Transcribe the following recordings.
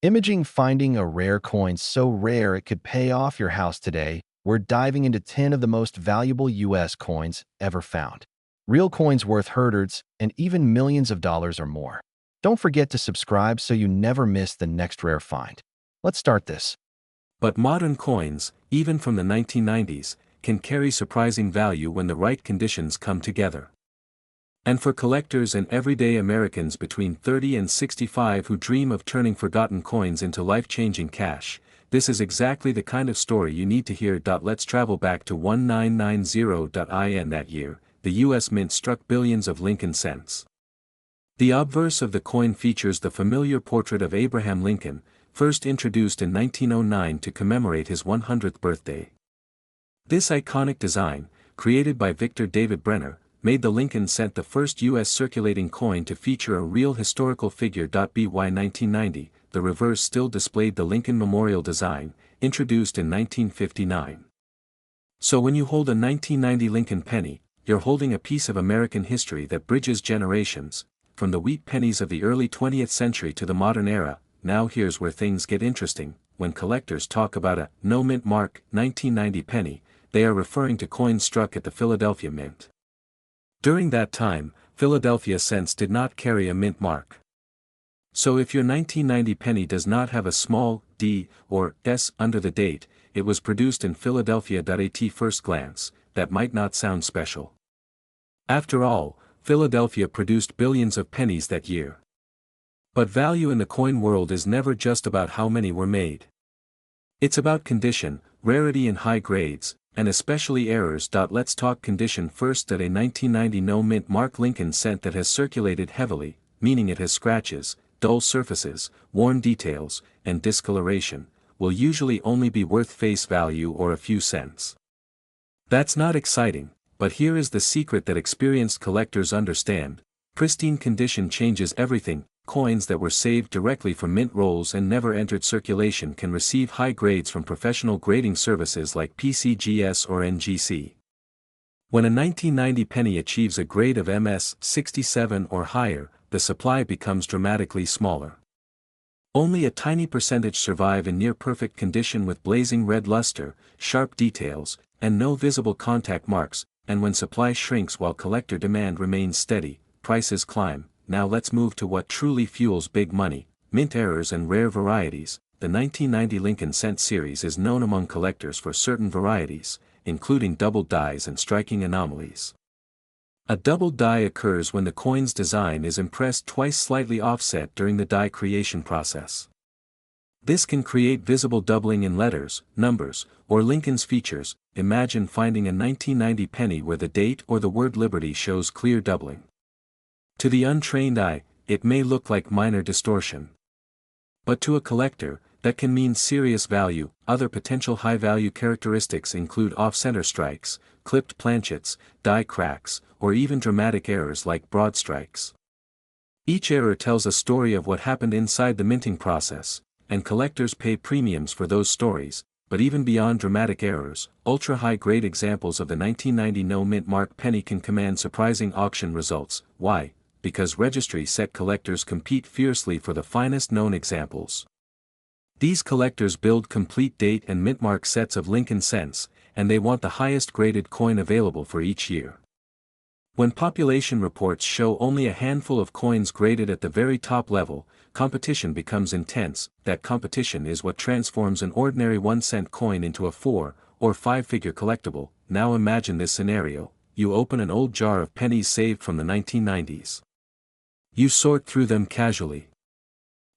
Imaging finding a rare coin so rare it could pay off your house today, we're diving into 10 of the most valuable US coins ever found. Real coins worth hundreds and even millions of dollars or more. Don't forget to subscribe so you never miss the next rare find. Let's start this. But modern coins, even from the 1990s, can carry surprising value when the right conditions come together. And for collectors and everyday Americans between 30 and 65 who dream of turning forgotten coins into life-changing cash, this is exactly the kind of story you need to hear. Let's travel back to 1990. That year, the US Mint struck billions of Lincoln cents. The obverse of the coin features the familiar portrait of Abraham Lincoln, first introduced in 1909 to commemorate his 100th birthday. This iconic design, created by Victor David Brenner, made the Lincoln cent the first U.S. circulating coin to feature a real historical figure. By 1990, the reverse still displayed the Lincoln Memorial design, introduced in 1959. So when you hold a 1990 Lincoln penny, you're holding a piece of American history that bridges generations, from the wheat pennies of the early 20th century to the modern era. Now here's where things get interesting. When collectors talk about a no mint mark 1990 penny, they are referring to coins struck at the Philadelphia Mint. During that time, Philadelphia cents did not carry a mint mark. So if your 1990 penny does not have a small d or s under the date, it was produced in Philadelphia. At first glance, that might not sound special. After all, Philadelphia produced billions of pennies that year. But value in the coin world is never just about how many were made. It's about condition, rarity and high grades, and especially errors. Let's talk condition first. At a 1990 no mint mark Lincoln cent that has circulated heavily, meaning it has scratches, dull surfaces, worn details, and discoloration, will usually only be worth face value or a few cents. That's not exciting, but here is the secret that experienced collectors understand: pristine condition changes everything. Coins that were saved directly from mint rolls and never entered circulation can receive high grades from professional grading services like PCGS or NGC. When a 1990 penny achieves a grade of MS 67 or higher, the supply becomes dramatically smaller. Only a tiny percentage survive in near-perfect condition with blazing red luster, sharp details, and no visible contact marks, and when supply shrinks while collector demand remains steady, prices climb. Now let's move to what truly fuels big money: mint errors and rare varieties. The 1990 Lincoln cent series is known among collectors for certain varieties, including double dies and striking anomalies. A double die occurs when the coin's design is impressed twice slightly offset during the die creation process. This can create visible doubling in letters, numbers, or Lincoln's features. Imagine finding a 1990 penny where the date or the word Liberty shows clear doubling. To the untrained eye, it may look like minor distortion. But to a collector, that can mean serious value. Other potential high-value characteristics include off-center strikes, clipped planchets, die cracks, or even dramatic errors like broad strikes. Each error tells a story of what happened inside the minting process, and collectors pay premiums for those stories. But even beyond dramatic errors, ultra-high-grade examples of the 1990 no mint mark penny can command surprising auction results. Why? Because registry set collectors compete fiercely for the finest known examples. These collectors build complete date and mint mark sets of Lincoln cents, and they want the highest graded coin available for each year. When population reports show only a handful of coins graded at the very top level, competition becomes intense. That competition is what transforms an ordinary 1-cent coin into a 4- or 5-figure collectible. Now imagine this scenario: you open an old jar of pennies saved from the 1990s. You sort through them casually.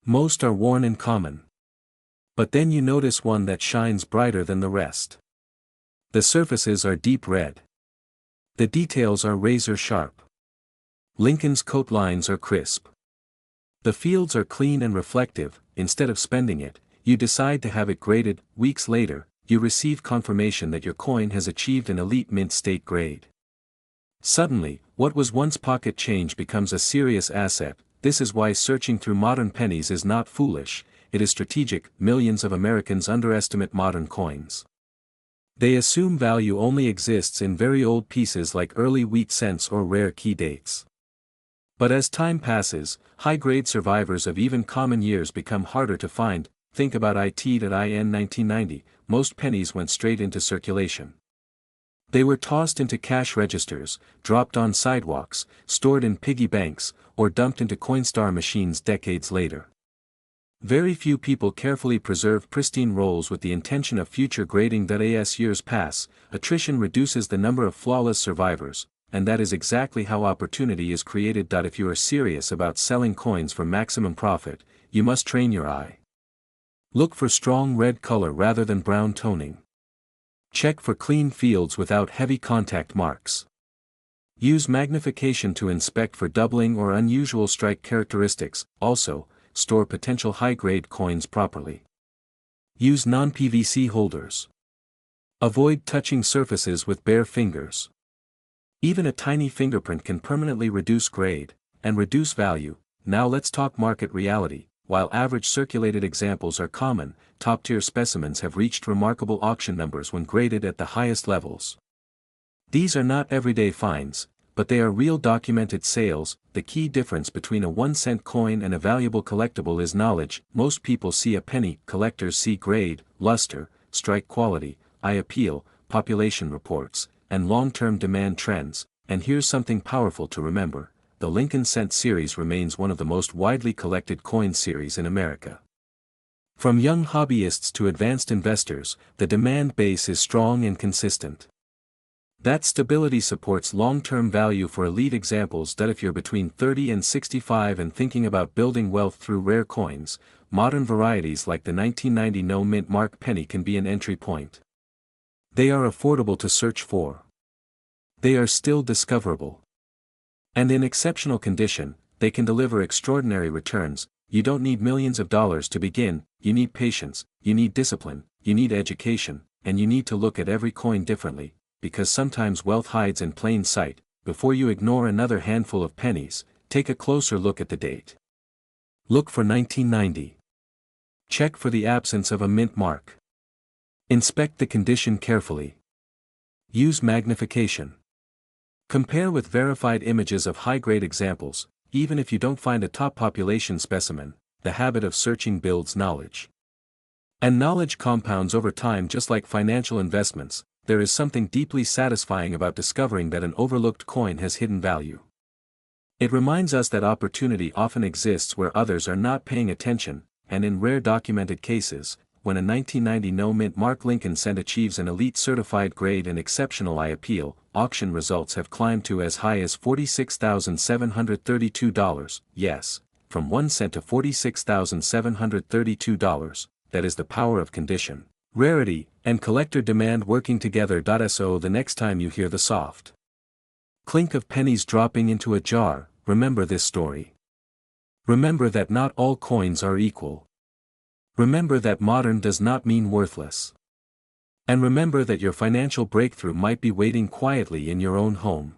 Most are worn and common. But then you notice one that shines brighter than the rest. The surfaces are deep red. The details are razor sharp. Lincoln's coat lines are crisp. The fields are clean and reflective. Instead of spending it, you decide to have it graded. Weeks later, you receive confirmation that your coin has achieved an elite mint state grade. Suddenly, what was once pocket change becomes a serious asset. This is why searching through modern pennies is not foolish, it is strategic. Millions of Americans underestimate modern coins. They assume value only exists in very old pieces like early wheat cents or rare key dates. But as time passes, high-grade survivors of even common years become harder to find. Think about it.in 1990, most pennies went straight into circulation. They were tossed into cash registers, dropped on sidewalks, stored in piggy banks, or dumped into Coinstar machines decades later. Very few people carefully preserve pristine rolls with the intention of future grading. As years pass, attrition reduces the number of flawless survivors, and that is exactly how opportunity is created. If you are serious about selling coins for maximum profit, you must train your eye. Look for strong red color rather than brown toning. Check for clean fields without heavy contact marks. Use magnification to inspect for doubling or unusual strike characteristics. Also, store potential high-grade coins properly. Use non-PVC holders. Avoid touching surfaces with bare fingers. Even a tiny fingerprint can permanently reduce grade and reduce value. Now let's talk market reality. While average circulated examples are common, top-tier specimens have reached remarkable auction numbers when graded at the highest levels. These are not everyday finds, but they are real documented sales. The key difference between a 1-cent coin and a valuable collectible is knowledge. Most people see a penny, collectors see grade, luster, strike quality, eye appeal, population reports, and long-term demand trends. And here's something powerful to remember: the Lincoln Cent series remains one of the most widely collected coin series in America. From young hobbyists to advanced investors, the demand base is strong and consistent. That stability supports long-term value for elite examples. If you're between 30 and 65 and thinking about building wealth through rare coins, modern varieties like the 1990 no-mint mark penny can be an entry point. They are affordable to search for. They are still discoverable. And in exceptional condition, they can deliver extraordinary returns. You don't need millions of dollars to begin, you need patience, you need discipline, you need education, and you need to look at every coin differently. Because sometimes wealth hides in plain sight. Before you ignore another handful of pennies, take a closer look at the date. Look for 1990. Check for the absence of a mint mark. Inspect the condition carefully. Use magnification. Compare with verified images of high-grade examples. Even if you don't find a top population specimen, the habit of searching builds knowledge. And knowledge compounds over time. Just like financial investments, there is something deeply satisfying about discovering that an overlooked coin has hidden value. It reminds us that opportunity often exists where others are not paying attention, and in rare documented cases, when a 1990 no-mint mark Lincoln Cent achieves an elite certified grade and exceptional eye appeal, auction results have climbed to as high as $46,732. Yes, from 1 cent to $46,732. That is the power of condition, rarity, and collector demand working together. So the next time you hear the soft clink of pennies dropping into a jar, remember this story. Remember that not all coins are equal. Remember that modern does not mean worthless. And remember that your financial breakthrough might be waiting quietly in your own home.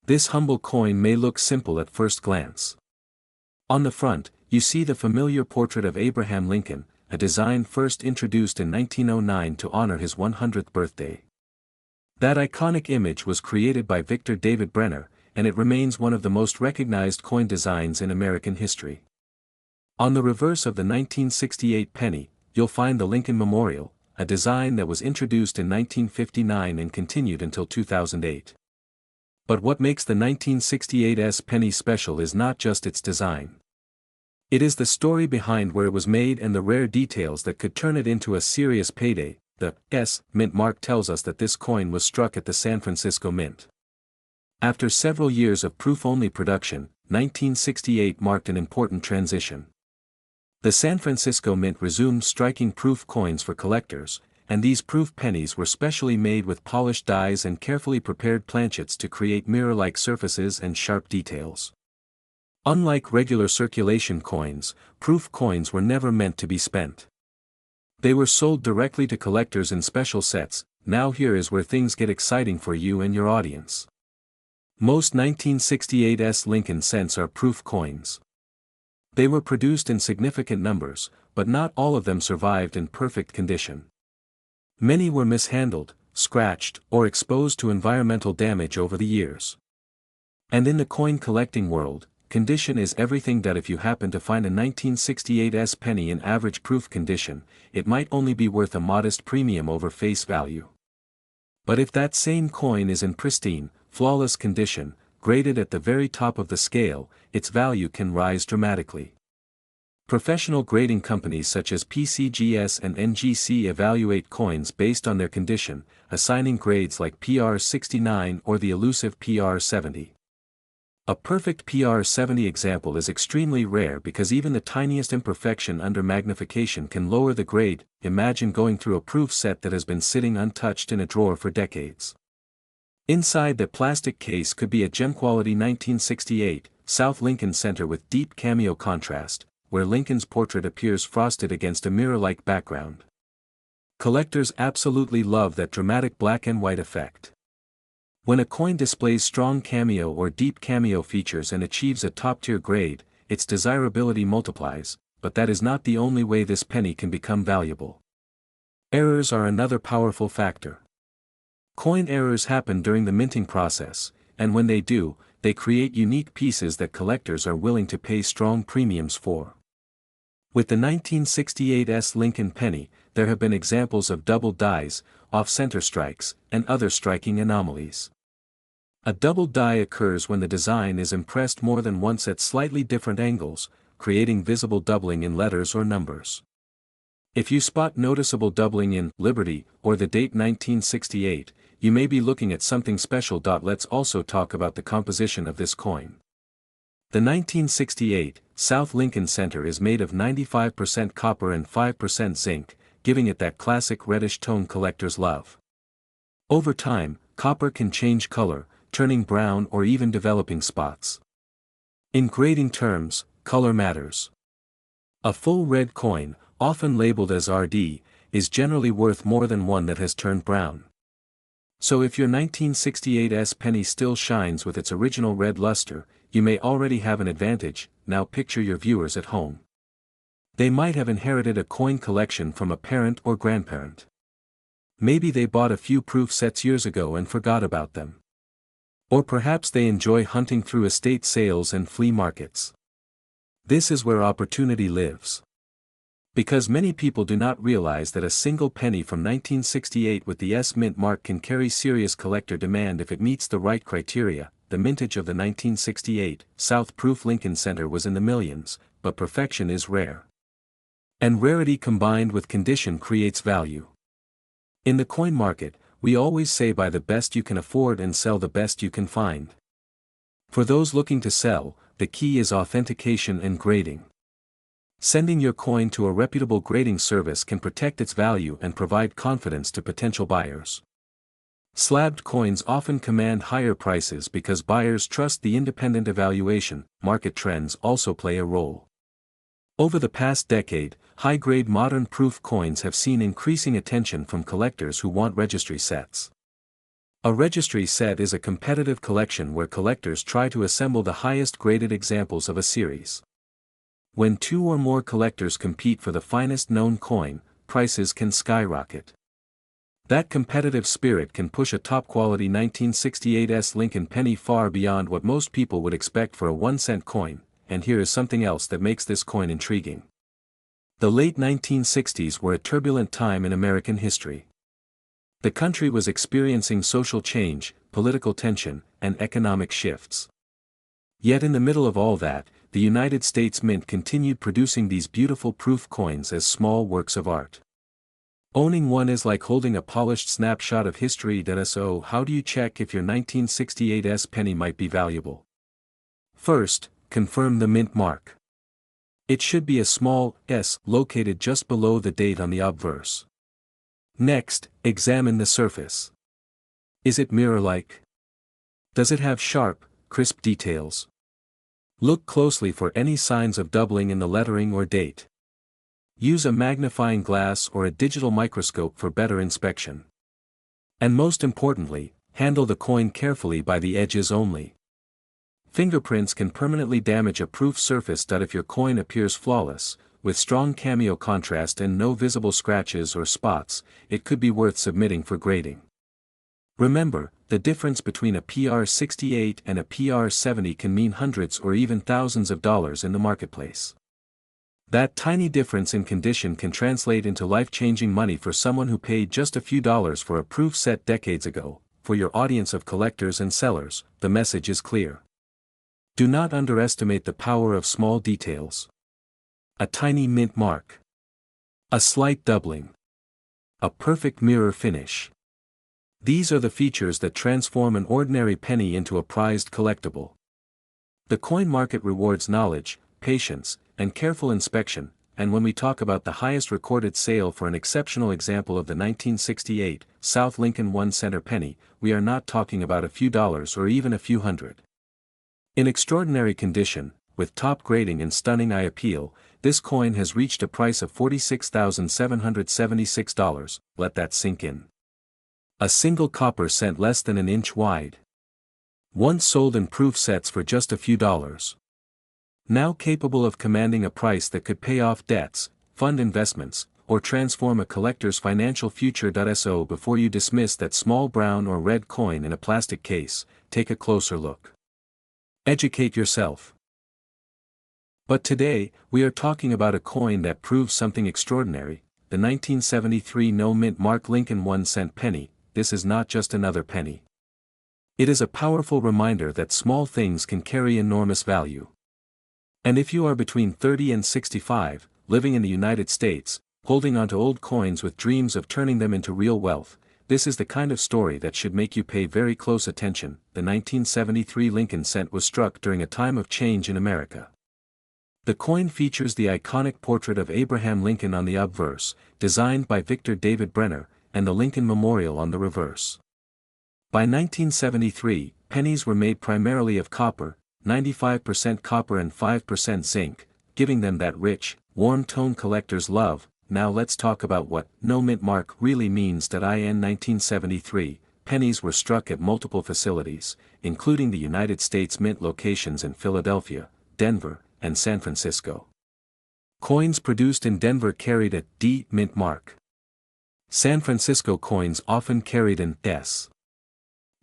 This humble coin may look simple at first glance. On the front, you see the familiar portrait of Abraham Lincoln, a design first introduced in 1909 to honor his 100th birthday. That iconic image was created by Victor David Brenner, and it remains one of the most recognized coin designs in American history. On the reverse of the 1968 penny, you'll find the Lincoln Memorial, a design that was introduced in 1959 and continued until 2008. But what makes the 1968's penny special is not just its design. It is the story behind where it was made and the rare details that could turn it into a serious payday. The mint mark tells us that this coin was struck at the San Francisco Mint. After several years of proof-only production, 1968 marked an important transition. The San Francisco Mint resumed striking proof coins for collectors, and these proof pennies were specially made with polished dies and carefully prepared planchets to create mirror-like surfaces and sharp details. Unlike regular circulation coins, proof coins were never meant to be spent. They were sold directly to collectors in special sets. Now here is where things get exciting for you and your audience. Most 1968's Lincoln Cents are proof coins. They were produced in significant numbers, but not all of them survived in perfect condition. Many were mishandled, scratched, or exposed to environmental damage over the years. And in the coin collecting world, condition is everything. That if you happen to find a 1968's penny in average proof condition, it might only be worth a modest premium over face value. But if that same coin is in pristine, flawless condition, graded at the very top of the scale, its value can rise dramatically. Professional grading companies such as PCGS and NGC evaluate coins based on their condition, assigning grades like PR69 or the elusive PR70. A perfect PR70 example is extremely rare because even the tiniest imperfection under magnification can lower the grade. Imagine going through a proof set that has been sitting untouched in a drawer for decades. Inside the plastic case could be a gem-quality 1968 South Lincoln Center with deep cameo contrast, where Lincoln's portrait appears frosted against a mirror-like background. Collectors absolutely love that dramatic black and white effect. When a coin displays strong cameo or deep cameo features and achieves a top-tier grade, its desirability multiplies, but that is not the only way this penny can become valuable. Errors are another powerful factor. Coin errors happen during the minting process, and when they do, they create unique pieces that collectors are willing to pay strong premiums for. With the 1968's Lincoln penny, there have been examples of double dies, off-center strikes, and other striking anomalies. A double die occurs when the design is impressed more than once at slightly different angles, creating visible doubling in letters or numbers. If you spot noticeable doubling in Liberty or the date 1968, you may be looking at something special. Let's also talk about the composition of this coin. The 1968 South Lincoln Center is made of 95% copper and 5% zinc, giving it that classic reddish tone collectors love. Over time, copper can change color, turning brown or even developing spots. In grading terms, color matters. A full red coin, often labeled as RD, is generally worth more than one that has turned brown. So if your 1968's penny still shines with its original red luster, you may already have an advantage. Now picture your viewers at home. They might have inherited a coin collection from a parent or grandparent. Maybe they bought a few proof sets years ago and forgot about them. Or perhaps they enjoy hunting through estate sales and flea markets. This is where opportunity lives. Because many people do not realize that a single penny from 1968 with the S mint mark can carry serious collector demand if it meets the right criteria. The mintage of the 1968 South Proof Lincoln Center was in the millions, but perfection is rare. And rarity combined with condition creates value. In the coin market, we always say buy the best you can afford and sell the best you can find. For those looking to sell, the key is authentication and grading. Sending your coin to a reputable grading service can protect its value and provide confidence to potential buyers. Slabbed coins often command higher prices because buyers trust the independent evaluation. Market trends also play a role. Over the past decade, high-grade modern proof coins have seen increasing attention from collectors who want registry sets. A registry set is a competitive collection where collectors try to assemble the highest graded examples of a series. When two or more collectors compete for the finest known coin, prices can skyrocket. That competitive spirit can push a top-quality 1968's Lincoln penny far beyond what most people would expect for a 1-cent coin, and here is something else that makes this coin intriguing. The late 1960s were a turbulent time in American history. The country was experiencing social change, political tension, and economic shifts. Yet in the middle of all that, the United States Mint continued producing these beautiful proof coins as small works of art. Owning one is like holding a polished snapshot of history. So how do you check if your 1968's penny might be valuable? First, confirm the mint mark. It should be a small S located just below the date on the obverse. Next, examine the surface. Is it mirror-like? Does it have sharp, crisp details? Look closely for any signs of doubling in the lettering or date. Use a magnifying glass or a digital microscope for better inspection. And most importantly, handle the coin carefully by the edges only. Fingerprints can permanently damage a proof surface. If your coin appears flawless, with strong cameo contrast and no visible scratches or spots, it could be worth submitting for grading. Remember, the difference between a PR68 and a PR70 can mean hundreds or even thousands of dollars in the marketplace. That tiny difference in condition can translate into life-changing money for someone who paid just a few dollars for a proof set decades ago. For your audience of collectors and sellers, the message is clear. Do not underestimate the power of small details. A tiny mint mark. A slight doubling. A perfect mirror finish. These are the features that transform an ordinary penny into a prized collectible. The coin market rewards knowledge, patience, and careful inspection, and when we talk about the highest recorded sale for an exceptional example of the 1968 South Lincoln 1-center penny, we are not talking about a few dollars or even a few hundred. In extraordinary condition, with top grading and stunning eye appeal, this coin has reached a price of $46,776, let that sink in. A single copper cent less than an inch wide. Once sold in proof sets for just a few dollars. Now capable of commanding a price that could pay off debts, fund investments, or transform a collector's financial future. So before you dismiss that small brown or red coin in a plastic case, take a closer look. Educate yourself. But today, we are talking about a coin that proves something extraordinary, the 1973 no-mint mark Lincoln 1-cent penny. This is not just another penny. It is a powerful reminder that small things can carry enormous value. And if you are between 30 and 65, living in the United States, holding onto old coins with dreams of turning them into real wealth, this is the kind of story that should make you pay very close attention. The 1973 Lincoln cent was struck during a time of change in America. The coin features the iconic portrait of Abraham Lincoln on the obverse, designed by Victor David Brenner, and the Lincoln Memorial on the reverse. By 1973, pennies were made primarily of copper, 95% copper and 5% zinc, giving them that rich, warm tone collectors love. Now let's talk about what no mint mark really means. In 1973, pennies were struck at multiple facilities, including the United States Mint locations in Philadelphia, Denver, and San Francisco. Coins produced in Denver carried a D mint mark. San Francisco coins often carried an S.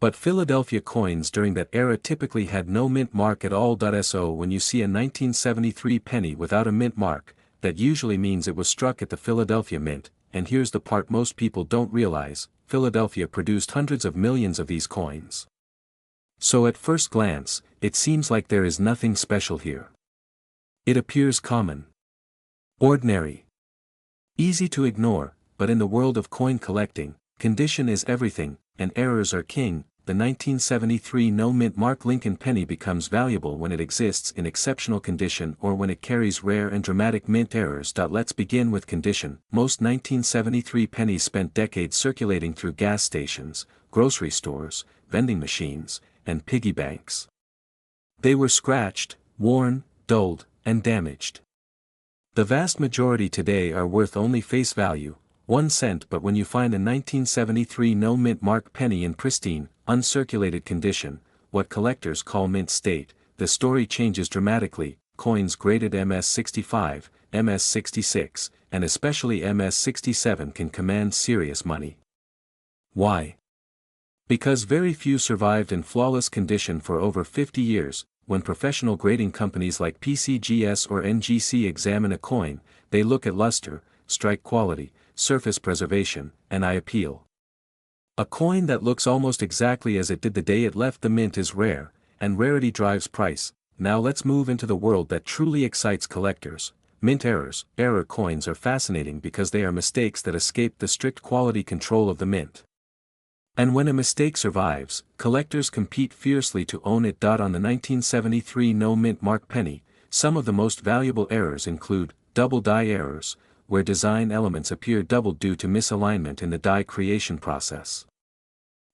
But Philadelphia coins during that era typically had no mint mark at all. So when you see a 1973 penny without a mint mark, that usually means it was struck at the Philadelphia Mint, and here's the part most people don't realize: Philadelphia produced hundreds of millions of these coins. So at first glance, it seems like there is nothing special here. It appears common, ordinary, easy to ignore, but in the world of coin collecting, condition is everything, and errors are king. The 1973 no-mint mark Lincoln penny becomes valuable when it exists in exceptional condition or when it carries rare and dramatic mint errors. Let's begin with condition. Most 1973 pennies spent decades circulating through gas stations, grocery stores, vending machines, and piggy banks. They were scratched, worn, dulled, and damaged. The vast majority today are worth only face value, 1 cent, but when you find a 1973 no-mint mark penny in pristine, uncirculated condition, what collectors call mint state, the story changes dramatically. Coins graded MS65, MS66, and especially MS67 can command serious money. Why? Because very few survived in flawless condition for over 50 years. When professional grading companies like PCGS or NGC examine a coin, they look at luster, strike quality, surface preservation, and eye appeal. A coin that looks almost exactly as it did the day it left the mint is rare, and rarity drives price. Now let's move into the world that truly excites collectors. Mint errors. Error coins are fascinating because they are mistakes that escape the strict quality control of the mint. And when a mistake survives, collectors compete fiercely to own it. On the 1973 no-mint mark penny, some of the most valuable errors include double die errors, where design elements appear doubled due to misalignment in the die creation process.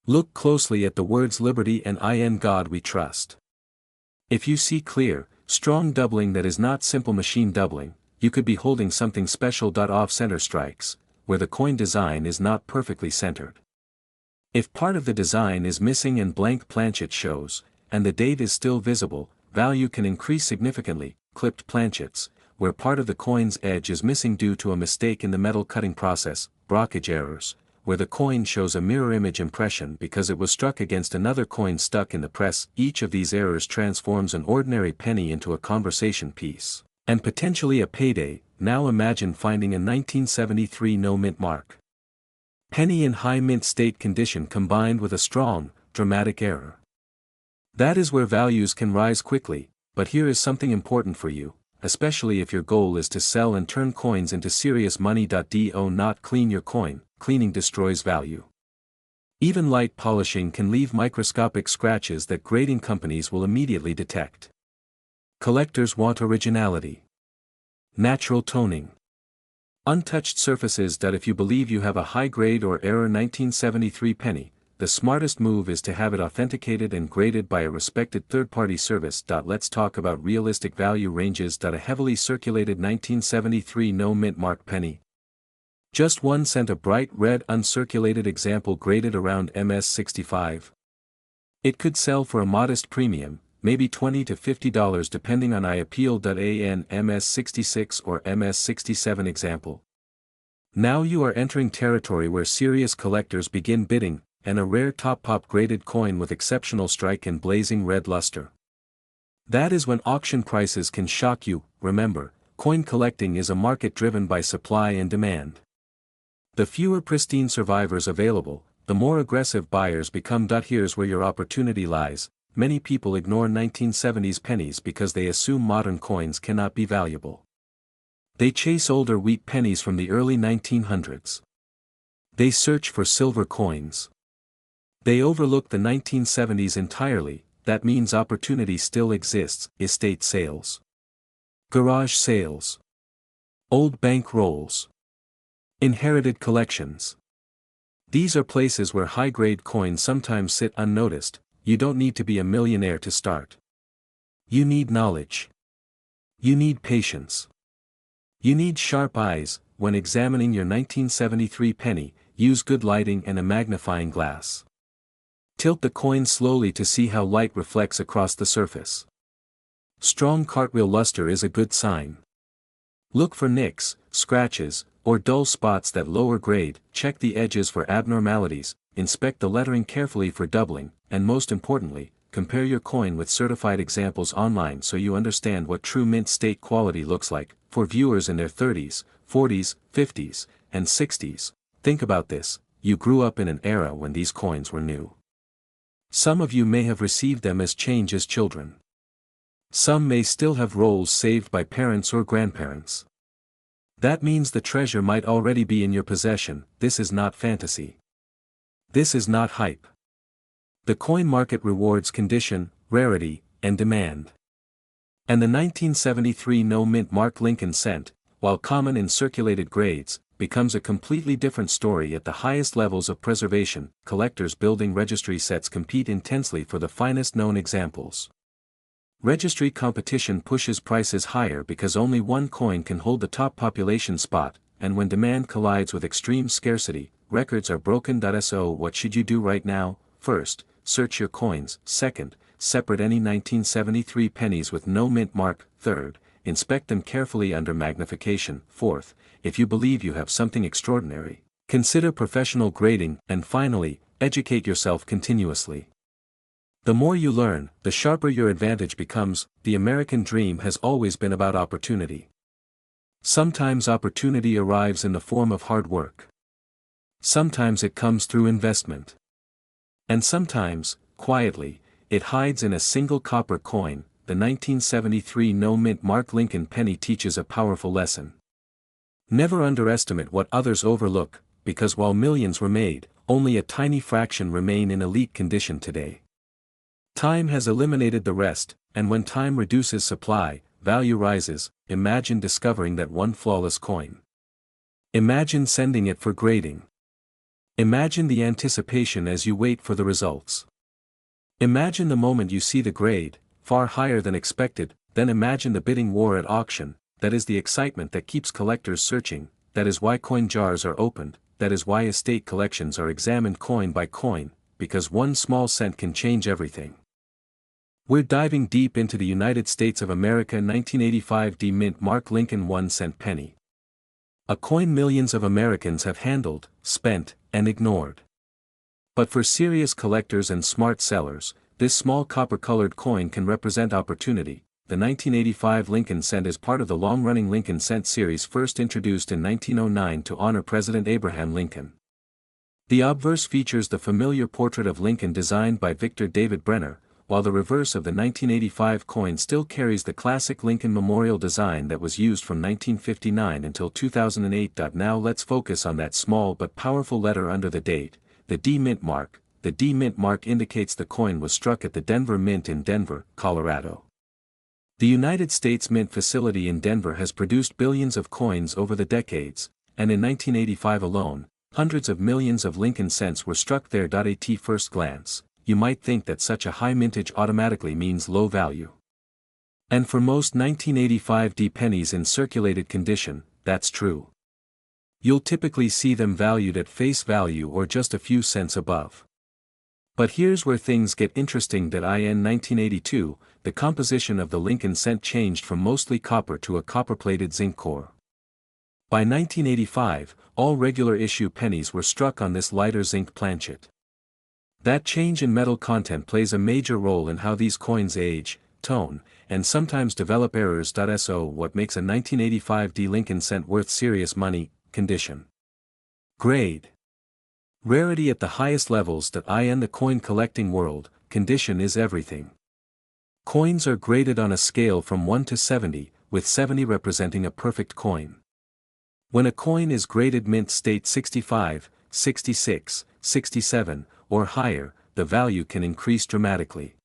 Look closely at the words Liberty and In God We Trust. If you see clear, strong doubling that is not simple machine doubling, you could be holding something special. Off-center strikes, where the coin design is not perfectly centered. If part of the design is missing and blank planchet shows, and the date is still visible, value can increase significantly. Clipped planchets, where part of the coin's edge is missing due to a mistake in the metal cutting process. Brockage errors, where the coin shows a mirror image impression because it was struck against another coin stuck in the press. Each of these errors transforms an ordinary penny into a conversation piece, and potentially a payday. Now imagine finding a 1973 no-mint mark penny in high mint state condition combined with a strong, dramatic error. That is where values can rise quickly, but here is something important for you, especially if your goal is to sell and turn coins into serious money. Do not clean your coin. Cleaning destroys value. Even light polishing can leave microscopic scratches that grading companies will immediately detect. Collectors want originality. Natural toning. Untouched surfaces. If you believe you have a high-grade or error 1973 penny, the smartest move is to have it authenticated and graded by a respected third-party service. Let's talk about realistic value ranges. A heavily circulated 1973 no-mint mark penny. Just 1 cent. A bright red uncirculated example graded around MS65. It could sell for a modest premium, maybe $20 to $50 depending on IAPL.AN MS66 or MS67 example. Now you are entering territory where serious collectors begin bidding, and a rare top-pop graded coin with exceptional strike and blazing red luster. That is when auction prices can shock you. Remember, coin collecting is a market driven by supply and demand. The fewer pristine survivors available, the more aggressive buyers become. Here's where your opportunity lies. Many people ignore 1970s pennies because they assume modern coins cannot be valuable. They chase older wheat pennies from the early 1900s. They search for silver coins. They overlook the 1970s entirely. That means opportunity still exists. Estate sales, garage sales, old bank rolls, inherited collections. These are places where high-grade coins sometimes sit unnoticed. You don't need to be a millionaire to start. You need knowledge. You need patience. You need sharp eyes. When examining your 1973 penny, use good lighting and a magnifying glass. Tilt the coin slowly to see how light reflects across the surface. Strong cartwheel luster is a good sign. Look for nicks, scratches, or dull spots that lower grade. Check the edges for abnormalities, inspect the lettering carefully for doubling, and most importantly, compare your coin with certified examples online so you understand what true mint state quality looks like. For viewers in their 30s, 40s, 50s, and 60s, think about this. You grew up in an era when these coins were new. Some of you may have received them as change as children. Some may still have rolls saved by parents or grandparents. That means the treasure might already be in your possession. This is not fantasy. This is not hype. The coin market rewards condition, rarity, and demand. And the 1973 no-mint mark Lincoln cent, while common in circulated grades, becomes a completely different story at the highest levels of preservation. Collectors building registry sets compete intensely for the finest known examples. Registry competition pushes prices higher because only one coin can hold the top population spot, and when demand collides with extreme scarcity, records are broken. So what should you do right now? First, search your coins. Second, separate any 1973 pennies with no mint mark. Third, inspect them carefully under magnification. Fourth, if you believe you have something extraordinary, consider professional grading. And finally, educate yourself continuously. The more you learn, the sharper your advantage becomes. The American dream has always been about opportunity. Sometimes opportunity arrives in the form of hard work. Sometimes it comes through investment. And sometimes, quietly, it hides in a single copper coin. The 1973 no-mint mark Lincoln penny teaches a powerful lesson. Never underestimate what others overlook, because while millions were made, only a tiny fraction remain in elite condition today. Time has eliminated the rest, and when time reduces supply, value rises. Imagine discovering that one flawless coin. Imagine sending it for grading. Imagine the anticipation as you wait for the results. Imagine the moment you see the grade, far higher than expected. Then imagine the bidding war at auction. That is the excitement that keeps collectors searching. That is why coin jars are opened. That is why estate collections are examined coin by coin, because one small cent can change everything. We're diving deep into the United States of America 1985 D mint mark Lincoln 1 cent penny. A coin millions of Americans have handled, spent, and ignored. But for serious collectors and smart sellers, this small copper-colored coin can represent opportunity. The 1985 Lincoln cent is part of the long-running Lincoln cent series first introduced in 1909 to honor President Abraham Lincoln. The obverse features the familiar portrait of Lincoln designed by Victor David Brenner, while the reverse of the 1985 coin still carries the classic Lincoln Memorial design that was used from 1959 until 2008. Now let's focus on that small but powerful letter under the date, the D Mint mark. The D Mint mark indicates the coin was struck at the Denver Mint in Denver, Colorado. The United States Mint facility in Denver has produced billions of coins over the decades, and in 1985 alone, hundreds of millions of Lincoln cents were struck there. At first glance, you might think that such a high mintage automatically means low value. And for most 1985 D pennies in circulated condition, that's true. You'll typically see them valued at face value or just a few cents above. But here's where things get interesting. In 1982, the composition of the Lincoln cent changed from mostly copper to a copper-plated zinc core. By 1985, all regular issue pennies were struck on this lighter zinc planchet. That change in metal content plays a major role in how these coins age, tone, and sometimes develop errors. So what makes a 1985 D Lincoln cent worth serious money? Condition. Grade. Rarity at the highest levels. In the coin collecting world, condition is everything. Coins are graded on a scale from 1 to 70, with 70 representing a perfect coin. When a coin is graded mint state 65, 66, 67, or higher, the value can increase dramatically.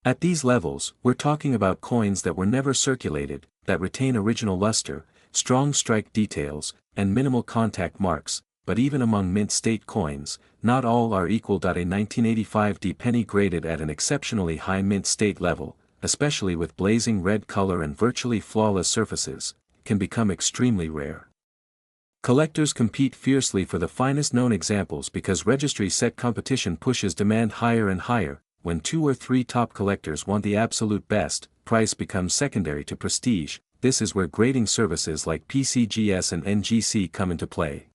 At these levels, we're talking about coins that were never circulated, that retain original luster, strong strike details, and minimal contact marks. But even among mint state coins, not all are equal. A 1985 D penny graded at an exceptionally high mint state level, especially with blazing red color and virtually flawless surfaces, can become extremely rare. Collectors compete fiercely for the finest known examples because registry set competition pushes demand higher and higher. When 2 or 3 top collectors want the absolute best, price becomes secondary to prestige. This is where grading services like PCGS and NGC come into play.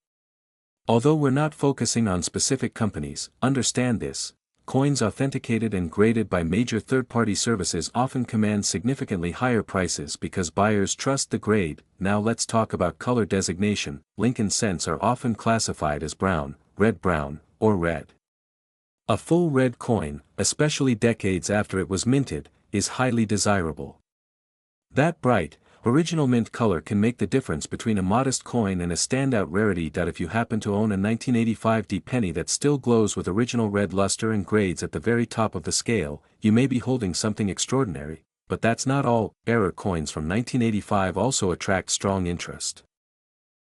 Although we're not focusing on specific companies, understand this: coins authenticated and graded by major third-party services often command significantly higher prices because buyers trust the grade. Now let's talk about color designation. Lincoln cents are often classified as brown, or red. A full red coin, especially decades after it was minted, is highly desirable. That bright, original mint color can make the difference between a modest coin and a standout rarity. If you happen to own a 1985 D penny that still glows with original red luster and grades at the very top of the scale, you may be holding something extraordinary. But that's not all. Error coins from 1985 also attract strong interest.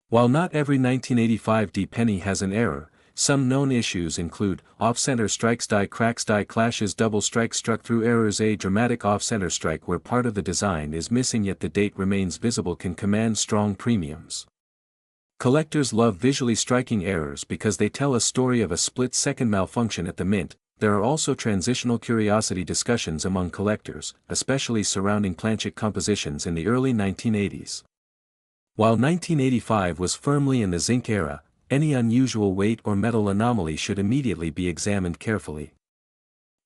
While not every 1985 D penny has an error, some known issues include off-center strikes, die cracks, die clashes, double strikes struck through errors. A dramatic off-center strike where part of the design is missing yet the date remains visible can command strong premiums. Collectors love visually striking errors because they tell a story of a split-second malfunction at the mint. There are also transitional curiosity discussions among collectors, especially surrounding planchet compositions in the early 1980s. While 1985 was firmly in the zinc era, any unusual weight or metal anomaly should immediately be examined carefully.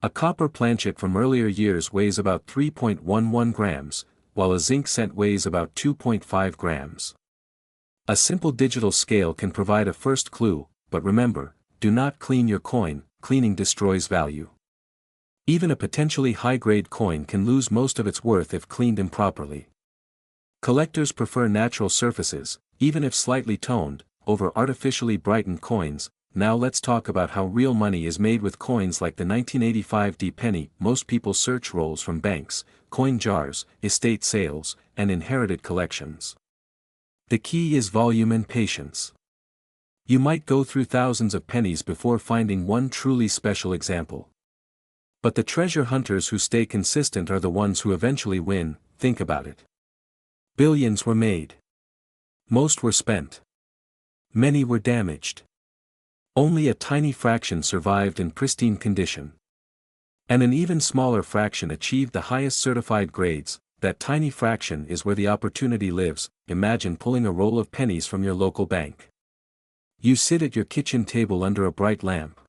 A copper planchet from earlier years weighs about 3.11 grams, while a zinc cent weighs about 2.5 grams. A simple digital scale can provide a first clue, but remember, do not clean your coin. Cleaning destroys value. Even a potentially high-grade coin can lose most of its worth if cleaned improperly. Collectors prefer natural surfaces, even if slightly toned, over artificially brightened coins. Now let's talk about how real money is made with coins like the 1985 D penny. Most people search rolls from banks, coin jars, estate sales, and inherited collections. The key is volume and patience. You might go through thousands of pennies before finding one truly special example. But the treasure hunters who stay consistent are the ones who eventually win. Think about it. Billions were made. Most were spent. Many were damaged. Only a tiny fraction survived in pristine condition. And an even smaller fraction achieved the highest certified grades. That tiny fraction is where the opportunity lives. Imagine pulling a roll of pennies from your local bank. You sit at your kitchen table under a bright lamp.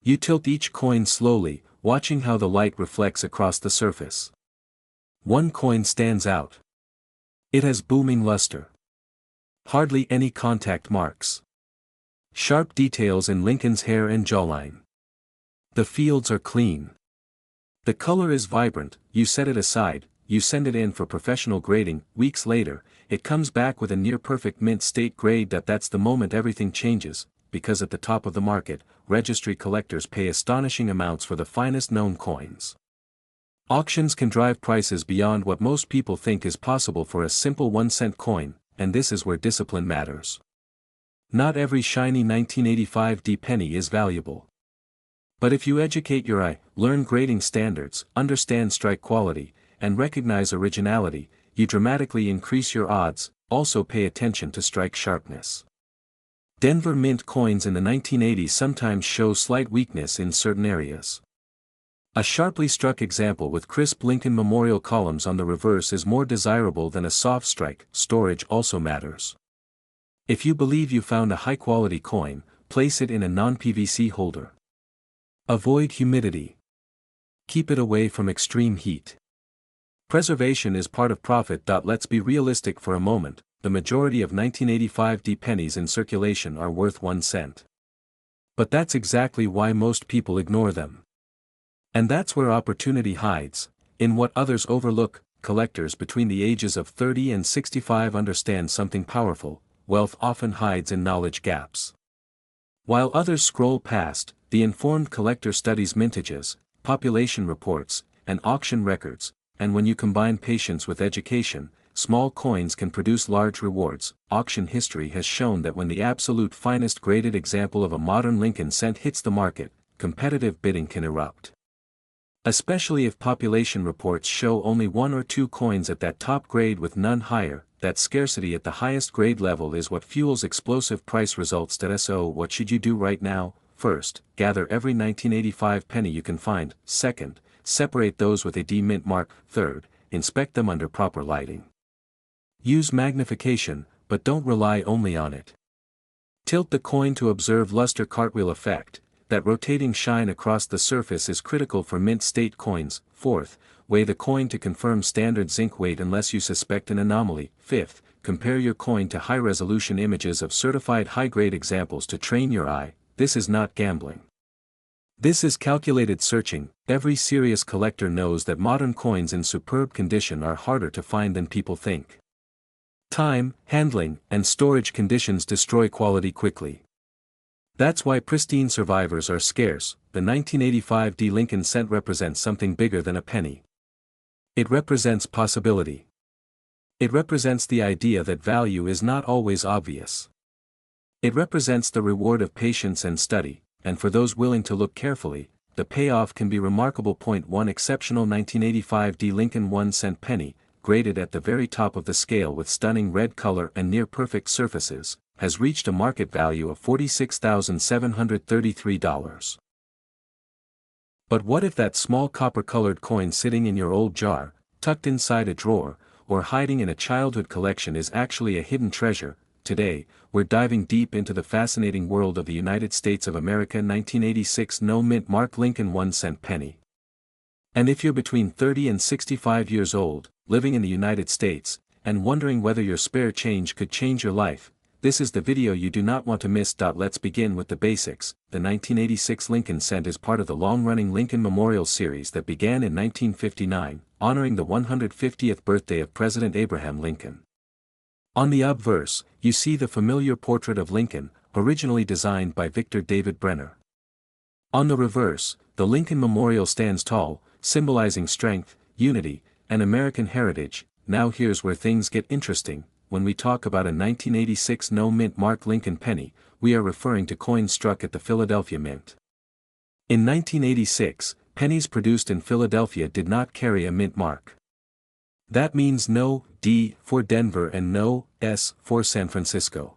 You tilt each coin slowly, watching how the light reflects across the surface. One coin stands out. It has booming luster. Hardly any contact marks. Sharp details in Lincoln's hair and jawline. The fields are clean. The color is vibrant. You set it aside, you send it in for professional grading. Weeks later, it comes back with a near-perfect mint state grade. That's the moment everything changes, because at the top of the market, registry collectors pay astonishing amounts for the finest known coins. Auctions can drive prices beyond what most people think is possible for a simple 1-cent coin, and this is where discipline matters. Not every shiny 1985 penny is valuable. But if you educate your eye, learn grading standards, understand strike quality, and recognize originality, you dramatically increase your odds. Also pay attention to strike sharpness. Denver Mint coins in the 1980s sometimes show slight weakness in certain areas. A sharply struck example with crisp Lincoln Memorial columns on the reverse is more desirable than a soft strike. Storage also matters. If you believe you found a high-quality coin, place it in a non-PVC holder. Avoid humidity. Keep it away from extreme heat. Preservation is part of profit. Let's be realistic for a moment. The majority of 1985 pennies in circulation are worth 1 cent. But that's exactly why most people ignore them. And that's where opportunity hides, in what others overlook. Collectors between the ages of 30 and 65 understand something powerful: wealth often hides in knowledge gaps. While others scroll past, the informed collector studies mintages, population reports, and auction records, and when you combine patience with education, small coins can produce large rewards. Auction history has shown that when the absolute finest graded example of a modern Lincoln cent hits the market, competitive bidding can erupt. Especially if population reports show only 1 or 2 coins at that top grade with none higher. That scarcity at the highest grade level is what fuels explosive price results. So what should you do right now? First, gather every 1985 penny you can find. Second, separate those with a D mint mark. Third, inspect them under proper lighting. Use magnification, but don't rely only on it. Tilt the coin to observe luster. Cartwheel effect. That rotating shine across the surface is critical for mint state coins. Fourth, weigh the coin to confirm standard zinc weight unless you suspect an anomaly. Fifth, compare your coin to high-resolution images of certified high-grade examples to train your eye. This is not gambling. This is calculated searching. Every serious collector knows that modern coins in superb condition are harder to find than people think. Time, handling, and storage conditions destroy quality quickly. That's why pristine survivors are scarce. The 1985 Lincoln cent represents something bigger than a penny. It represents possibility. It represents the idea that value is not always obvious. It represents the reward of patience and study, and for those willing to look carefully, the payoff can be remarkable. Point 1. Exceptional 1985 Lincoln 1 cent penny, graded at the very top of the scale with stunning red color and near-perfect surfaces, has reached a market value of $46,733. But what if that small copper-colored coin sitting in your old jar, tucked inside a drawer, or hiding in a childhood collection is actually a hidden treasure? Today, we're diving deep into the fascinating world of the United States of America 1986 no mint mark Lincoln 1 cent penny. And if you're between 30 and 65 years old, living in the United States, and wondering whether your spare change could change your life, this is the video you do not want to miss. Let's begin with the basics. The 1986 Lincoln cent is part of the long-running Lincoln Memorial series that began in 1959, honoring the 150th birthday of President Abraham Lincoln. On the obverse, you see the familiar portrait of Lincoln, originally designed by Victor David Brenner. On the reverse, the Lincoln Memorial stands tall, symbolizing strength, unity, and American heritage. Now here's where things get interesting. When we talk about a 1986 no mint mark Lincoln penny, we are referring to coins struck at the Philadelphia Mint. In 1986, pennies produced in Philadelphia did not carry a mint mark. That means no D for Denver and no S for San Francisco.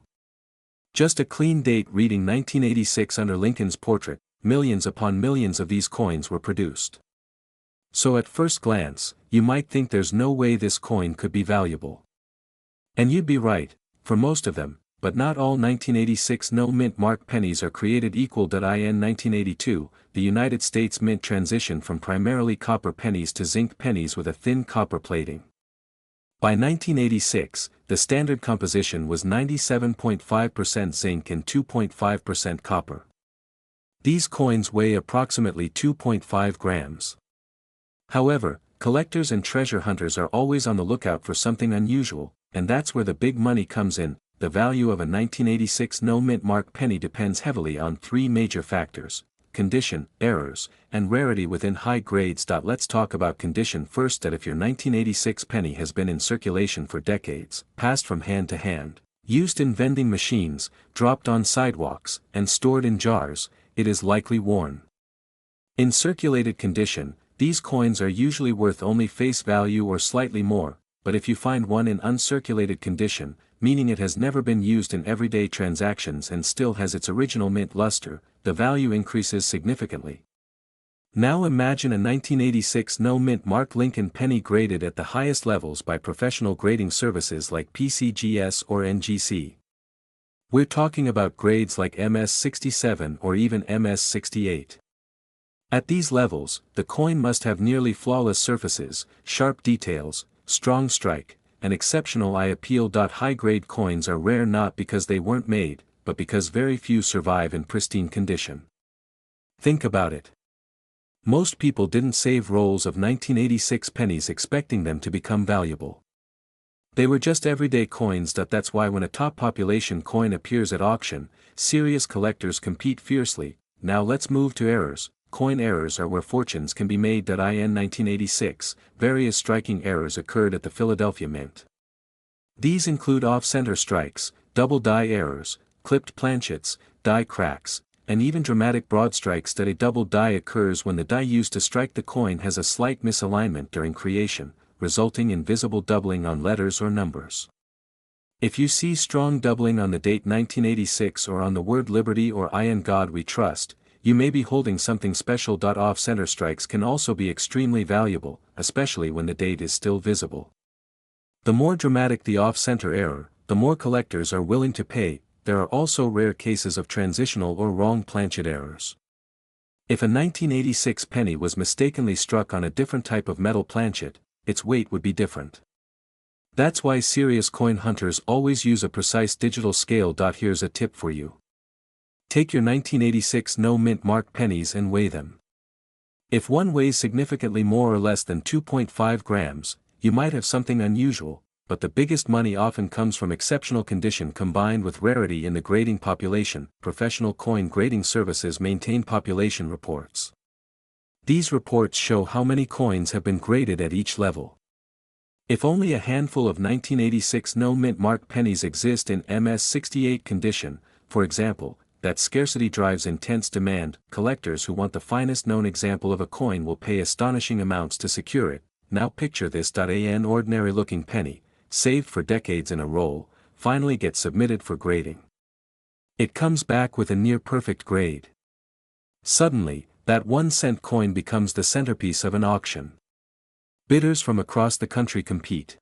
Just a clean date reading 1986 under Lincoln's portrait. Millions upon millions of these coins were produced. So at first glance, you might think there's no way this coin could be valuable. And you'd be right. For most of them, but not all 1986 no-mint mark pennies are created equal. In 1982, the United States Mint transitioned from primarily copper pennies to zinc pennies with a thin copper plating. By 1986, the standard composition was 97.5% zinc and 2.5% copper. These coins weigh approximately 2.5 grams. However, collectors and treasure hunters are always on the lookout for something unusual, and that's where the big money comes in. The value of a 1986 no-mint mark penny depends heavily on three major factors: condition, errors, and rarity within high grades. Let's talk about condition first. That if your 1986 penny has been in circulation for decades, passed from hand to hand, used in vending machines, dropped on sidewalks, and stored in jars, it is likely worn. In circulated condition, these coins are usually worth only face value or slightly more, but if you find one in uncirculated condition, meaning it has never been used in everyday transactions and still has its original mint luster, the value increases significantly. Now imagine a 1986 no-mint mark Lincoln penny graded at the highest levels by professional grading services like PCGS or NGC. We're talking about grades like MS67 or even MS68. At these levels, the coin must have nearly flawless surfaces, sharp details, strong strike, and exceptional eye appeal. High-grade coins are rare not because they weren't made, but because very few survive in pristine condition. Think about it. Most people didn't save rolls of 1986 pennies expecting them to become valuable. They were just everyday coins. That's why when a top population coin appears at auction, serious collectors compete fiercely. Now let's move to errors. Coin errors are where fortunes can be made. In 1986, various striking errors occurred at the Philadelphia Mint. These include off-center strikes, double die errors, clipped planchets, die cracks, and even dramatic broad strikes. A double die occurs when the die used to strike the coin has a slight misalignment during creation, resulting in visible doubling on letters or numbers. If you see strong doubling on the date 1986 or on the word Liberty or I in God We Trust, you may be holding something special. Off-center strikes can also be extremely valuable, especially when the date is still visible. The more dramatic the off-center error, the more collectors are willing to pay. There are also rare cases of transitional or wrong planchet errors. If a 1986 penny was mistakenly struck on a different type of metal planchet, its weight would be different. That's why serious coin hunters always use a precise digital scale. Here's a tip for you. Take your 1986 no-mint mark pennies and weigh them. If one weighs significantly more or less than 2.5 grams, you might have something unusual, but the biggest money often comes from exceptional condition combined with rarity in the grading population. Professional coin grading services maintain population reports. These reports show how many coins have been graded at each level. If only a handful of 1986 no-mint mark pennies exist in MS68 condition, for example, that scarcity drives intense demand. Collectors who want the finest known example of a coin will pay astonishing amounts to secure it. Now picture this. An ordinary looking penny, saved for decades in a roll, finally gets submitted for grading. It comes back with a near perfect grade. Suddenly, that 1-cent coin becomes the centerpiece of an auction. Bidders from across the country compete.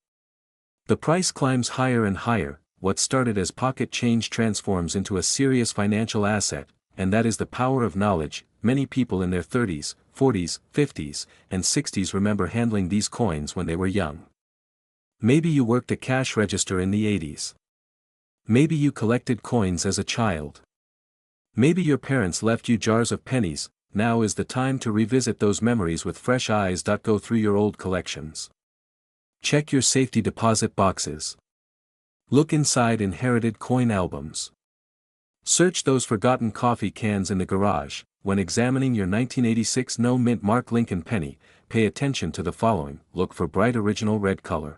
The price climbs higher and higher. What started as pocket change transforms into a serious financial asset, and that is the power of knowledge. Many people in their 30s, 40s, 50s, and 60s remember handling these coins when they were young. Maybe you worked a cash register in the 80s. Maybe you collected coins as a child. Maybe your parents left you jars of pennies. Now is the time to revisit those memories with fresh eyes. Go through your old collections. Check your safety deposit boxes. Look inside inherited coin albums. Search those forgotten coffee cans in the garage. When examining your 1986 no-mint mark Lincoln penny, pay attention to the following. Look for bright original red color.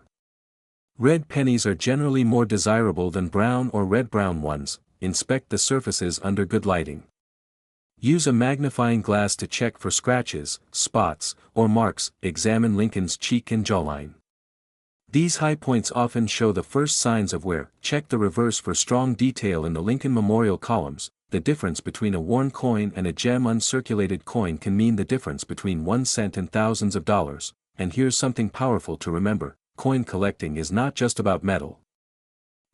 Red pennies are generally more desirable than brown or red-brown ones. Inspect the surfaces under good lighting. Use a magnifying glass to check for scratches, spots, or marks. Examine Lincoln's cheek and jawline. These high points often show the first signs of wear. Check the reverse for strong detail in the Lincoln Memorial columns. The difference between a worn coin and a gem uncirculated coin can mean the difference between 1 cent and thousands of dollars. And here's something powerful to remember: coin collecting is not just about metal.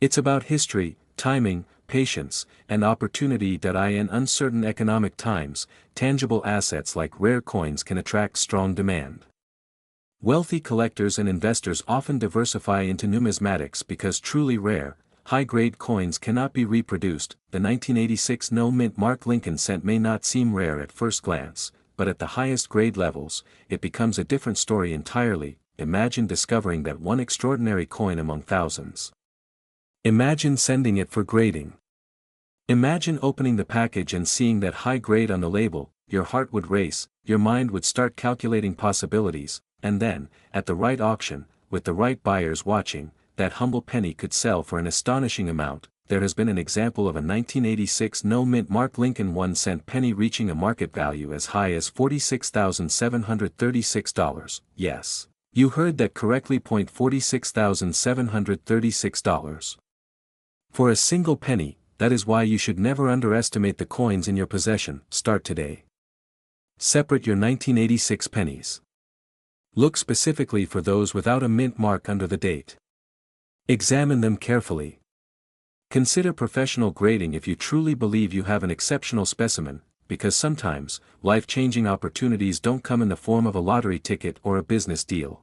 It's about history, timing, patience, and opportunity. In uncertain economic times, tangible assets like rare coins can attract strong demand. Wealthy collectors and investors often diversify into numismatics because truly rare, high-grade coins cannot be reproduced. The 1986 no-mint mark Lincoln cent may not seem rare at first glance, but at the highest grade levels, it becomes a different story entirely. Imagine discovering that one extraordinary coin among thousands. Imagine sending it for grading. Imagine opening the package and seeing that high grade on the label. Your heart would race, your mind would start calculating possibilities, and then, at the right auction, with the right buyers watching, that humble penny could sell for an astonishing amount. There has been an example of a 1986 no-mint mark Lincoln 1-cent penny reaching a market value as high as $46,736. Yes, you heard that correctly. $46,736. For a single penny. That is why you should never underestimate the coins in your possession. Start today. Separate your 1986 pennies. Look specifically for those without a mint mark under the date. Examine them carefully. Consider professional grading if you truly believe you have an exceptional specimen, because sometimes, life-changing opportunities don't come in the form of a lottery ticket or a business deal.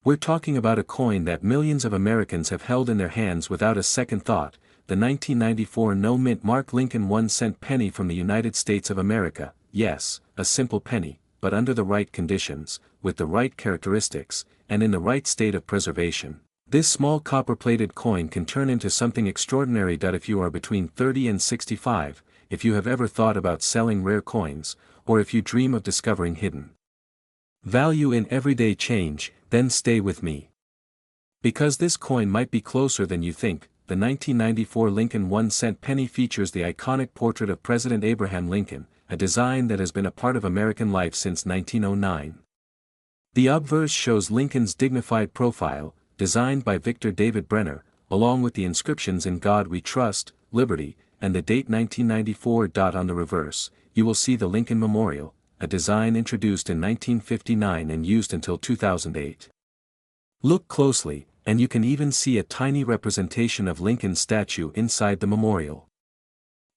We're talking about a coin that millions of Americans have held in their hands without a second thought, the 1994 no-mint mark Lincoln 1-cent penny from the United States of America. Yes, a simple penny, but under the right conditions, with the right characteristics, and in the right state of preservation. This small copper-plated coin can turn into something extraordinary. If you are between 30 and 65, if you have ever thought about selling rare coins, or if you dream of discovering hidden value in everyday change, then stay with me. Because this coin might be closer than you think. The 1994 Lincoln 1-cent penny features the iconic portrait of President Abraham Lincoln, a design that has been a part of American life since 1909. The obverse shows Lincoln's dignified profile, designed by Victor David Brenner, along with the inscriptions "In God We Trust," "Liberty," and the date 1994. On the reverse, you will see the Lincoln Memorial, a design introduced in 1959 and used until 2008. Look closely, and you can even see a tiny representation of Lincoln's statue inside the memorial.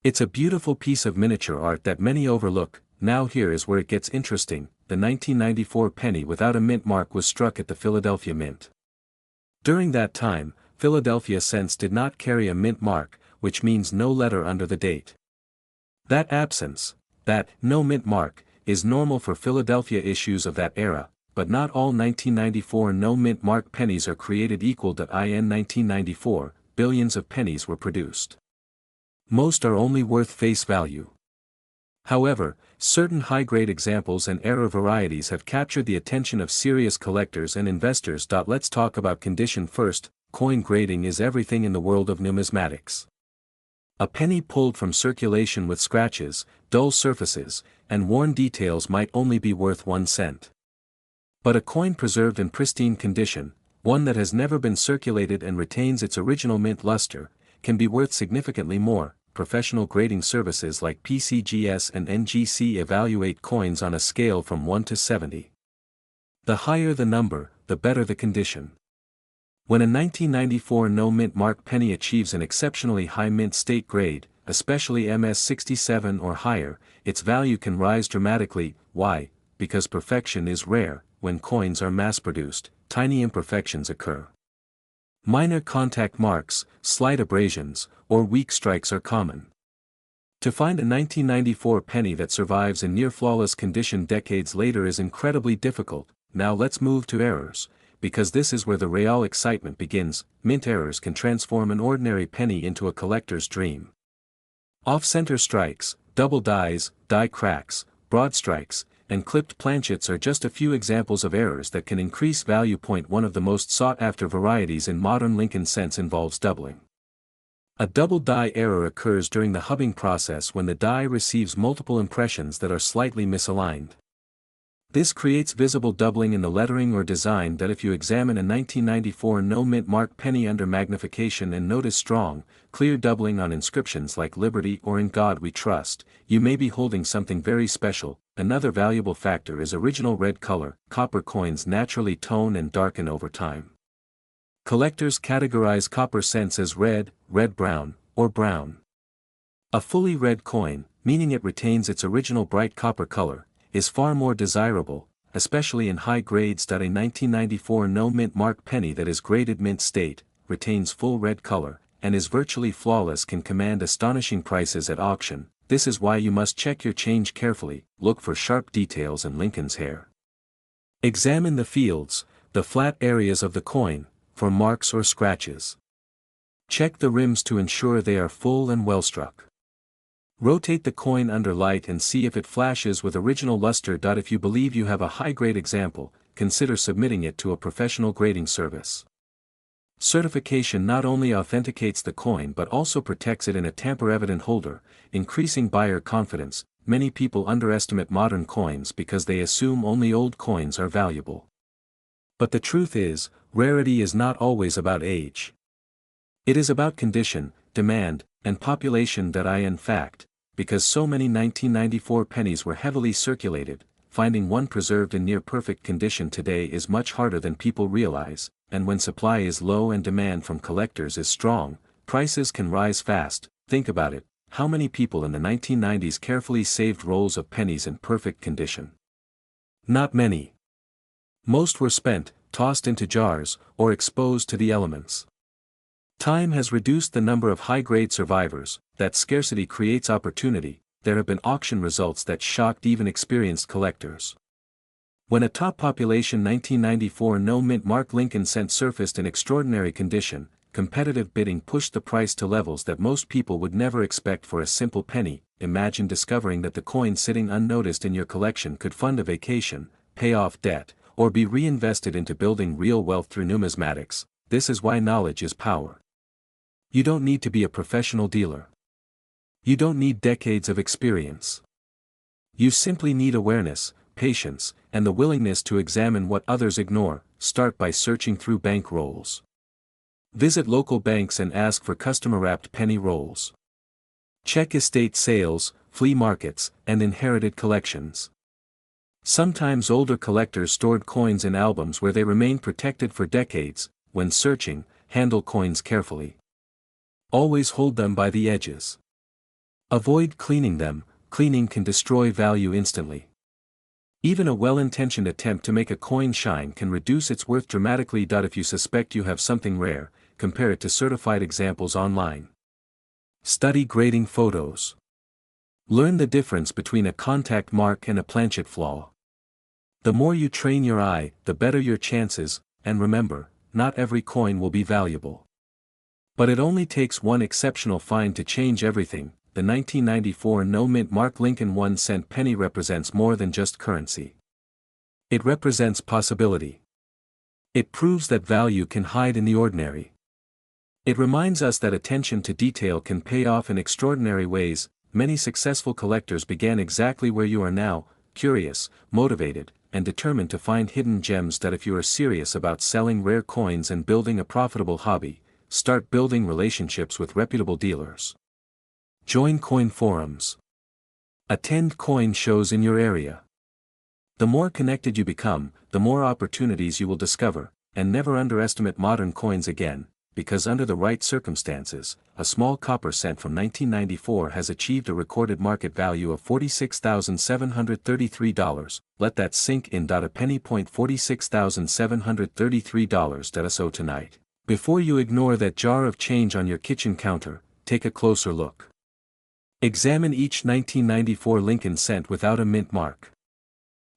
It's a beautiful piece of miniature art that many overlook. Now here is where it gets interesting. The 1994 penny without a mint mark was struck at the Philadelphia Mint. During that time, Philadelphia cents did not carry a mint mark, which means no letter under the date. That absence, that no mint mark, is normal for Philadelphia issues of that era, but not all 1994 no-mint mark pennies are created equal. In 1994, billions of pennies were produced. Most are only worth face value. However, certain high-grade examples and rare varieties have captured the attention of serious collectors and investors. Let's talk about condition first. Coin grading is everything in the world of numismatics. A penny pulled from circulation with scratches, dull surfaces, and worn details might only be worth 1 cent. But a coin preserved in pristine condition, one that has never been circulated and retains its original mint luster, can be worth significantly more. Professional grading services like PCGS and NGC evaluate coins on a scale from 1 to 70. The higher the number, the better the condition. When a 1994 no-mint mark penny achieves an exceptionally high mint state grade, especially MS67 or higher, its value can rise dramatically. Why? Because perfection is rare. When coins are mass-produced, tiny imperfections occur. Minor contact marks, slight abrasions, or weak strikes are common. To find a 1994 penny that survives in near-flawless condition decades later is incredibly difficult. Now let's move to errors, because this is where the real excitement begins. Mint errors can transform an ordinary penny into a collector's dream. Off-center strikes, double dies, die cracks, broad strikes, and clipped planchets are just a few examples of errors that can increase value. One of the most sought-after varieties in modern Lincoln cents involves doubling. A double die error occurs during the hubbing process when the die receives multiple impressions that are slightly misaligned. This creates visible doubling in the lettering or design. If you examine a 1994 no-mint mark penny under magnification and notice strong, clear doubling on inscriptions like "Liberty" or "In God We Trust," you may be holding something very special. Another valuable factor is original red color. Copper coins naturally tone and darken over time. Collectors categorize copper cents as red, red-brown, or brown. A fully red coin, meaning it retains its original bright copper color, is far more desirable, especially in high grades. A 1994 no-mint mark penny that is graded mint state, retains full red color, and is virtually flawless can command astonishing prices at auction. This is why you must check your change carefully, look for sharp details and Lincoln's hair. Examine the fields, the flat areas of the coin, for marks or scratches. Check the rims to ensure they are full and well struck. Rotate the coin under light and see if it flashes with original luster. If you believe you have a high-grade example, consider submitting it to a professional grading service. Certification not only authenticates the coin but also protects it in a tamper-evident holder, increasing buyer confidence. Many people underestimate modern coins because they assume only old coins are valuable. But the truth is, rarity is not always about age. It is about condition, demand, and population. In fact, because so many 1994 pennies were heavily circulated, finding one preserved in near-perfect condition today is much harder than people realize, and when supply is low and demand from collectors is strong, prices can rise fast. Think about it, how many people in the 1990s carefully saved rolls of pennies in perfect condition? Not many. Most were spent, tossed into jars, or exposed to the elements. Time has reduced the number of high-grade survivors. That scarcity creates opportunity. There have been auction results that shocked even experienced collectors. When a top population 1994 no-mint mark Lincoln cent surfaced in extraordinary condition, competitive bidding pushed the price to levels that most people would never expect for a simple penny. Imagine discovering that the coin sitting unnoticed in your collection could fund a vacation, pay off debt, or be reinvested into building real wealth through numismatics. This is why knowledge is power. You don't need to be a professional dealer. You don't need decades of experience. You simply need awareness, patience, and the willingness to examine what others ignore. Start by searching through bank rolls. Visit local banks and ask for customer-wrapped penny rolls. Check estate sales, flea markets, and inherited collections. Sometimes older collectors stored coins in albums where they remain protected for decades. When searching, handle coins carefully. Always hold them by the edges. Avoid cleaning them. Cleaning can destroy value instantly. Even a well-intentioned attempt to make a coin shine can reduce its worth dramatically. If you suspect you have something rare, compare it to certified examples online. Study grading photos. Learn the difference between a contact mark and a planchet flaw. The more you train your eye, the better your chances, and remember, not every coin will be valuable. But it only takes one exceptional find to change everything. The 1994 no-mint mark Lincoln 1-cent penny represents more than just currency. It represents possibility. It proves that value can hide in the ordinary. It reminds us that attention to detail can pay off in extraordinary ways. Many successful collectors began exactly where you are now, curious, motivated, and determined to find hidden gems. If you are serious about selling rare coins and building a profitable hobby, start building relationships with reputable dealers. Join coin forums. Attend coin shows in your area. The more connected you become, the more opportunities you will discover, and never underestimate modern coins again, because under the right circumstances, a small copper cent from 1994 has achieved a recorded market value of $46,733. Let that sink in. A penny point $46,733. So tonight, before you ignore that jar of change on your kitchen counter, take a closer look. Examine each 1994 Lincoln cent without a mint mark.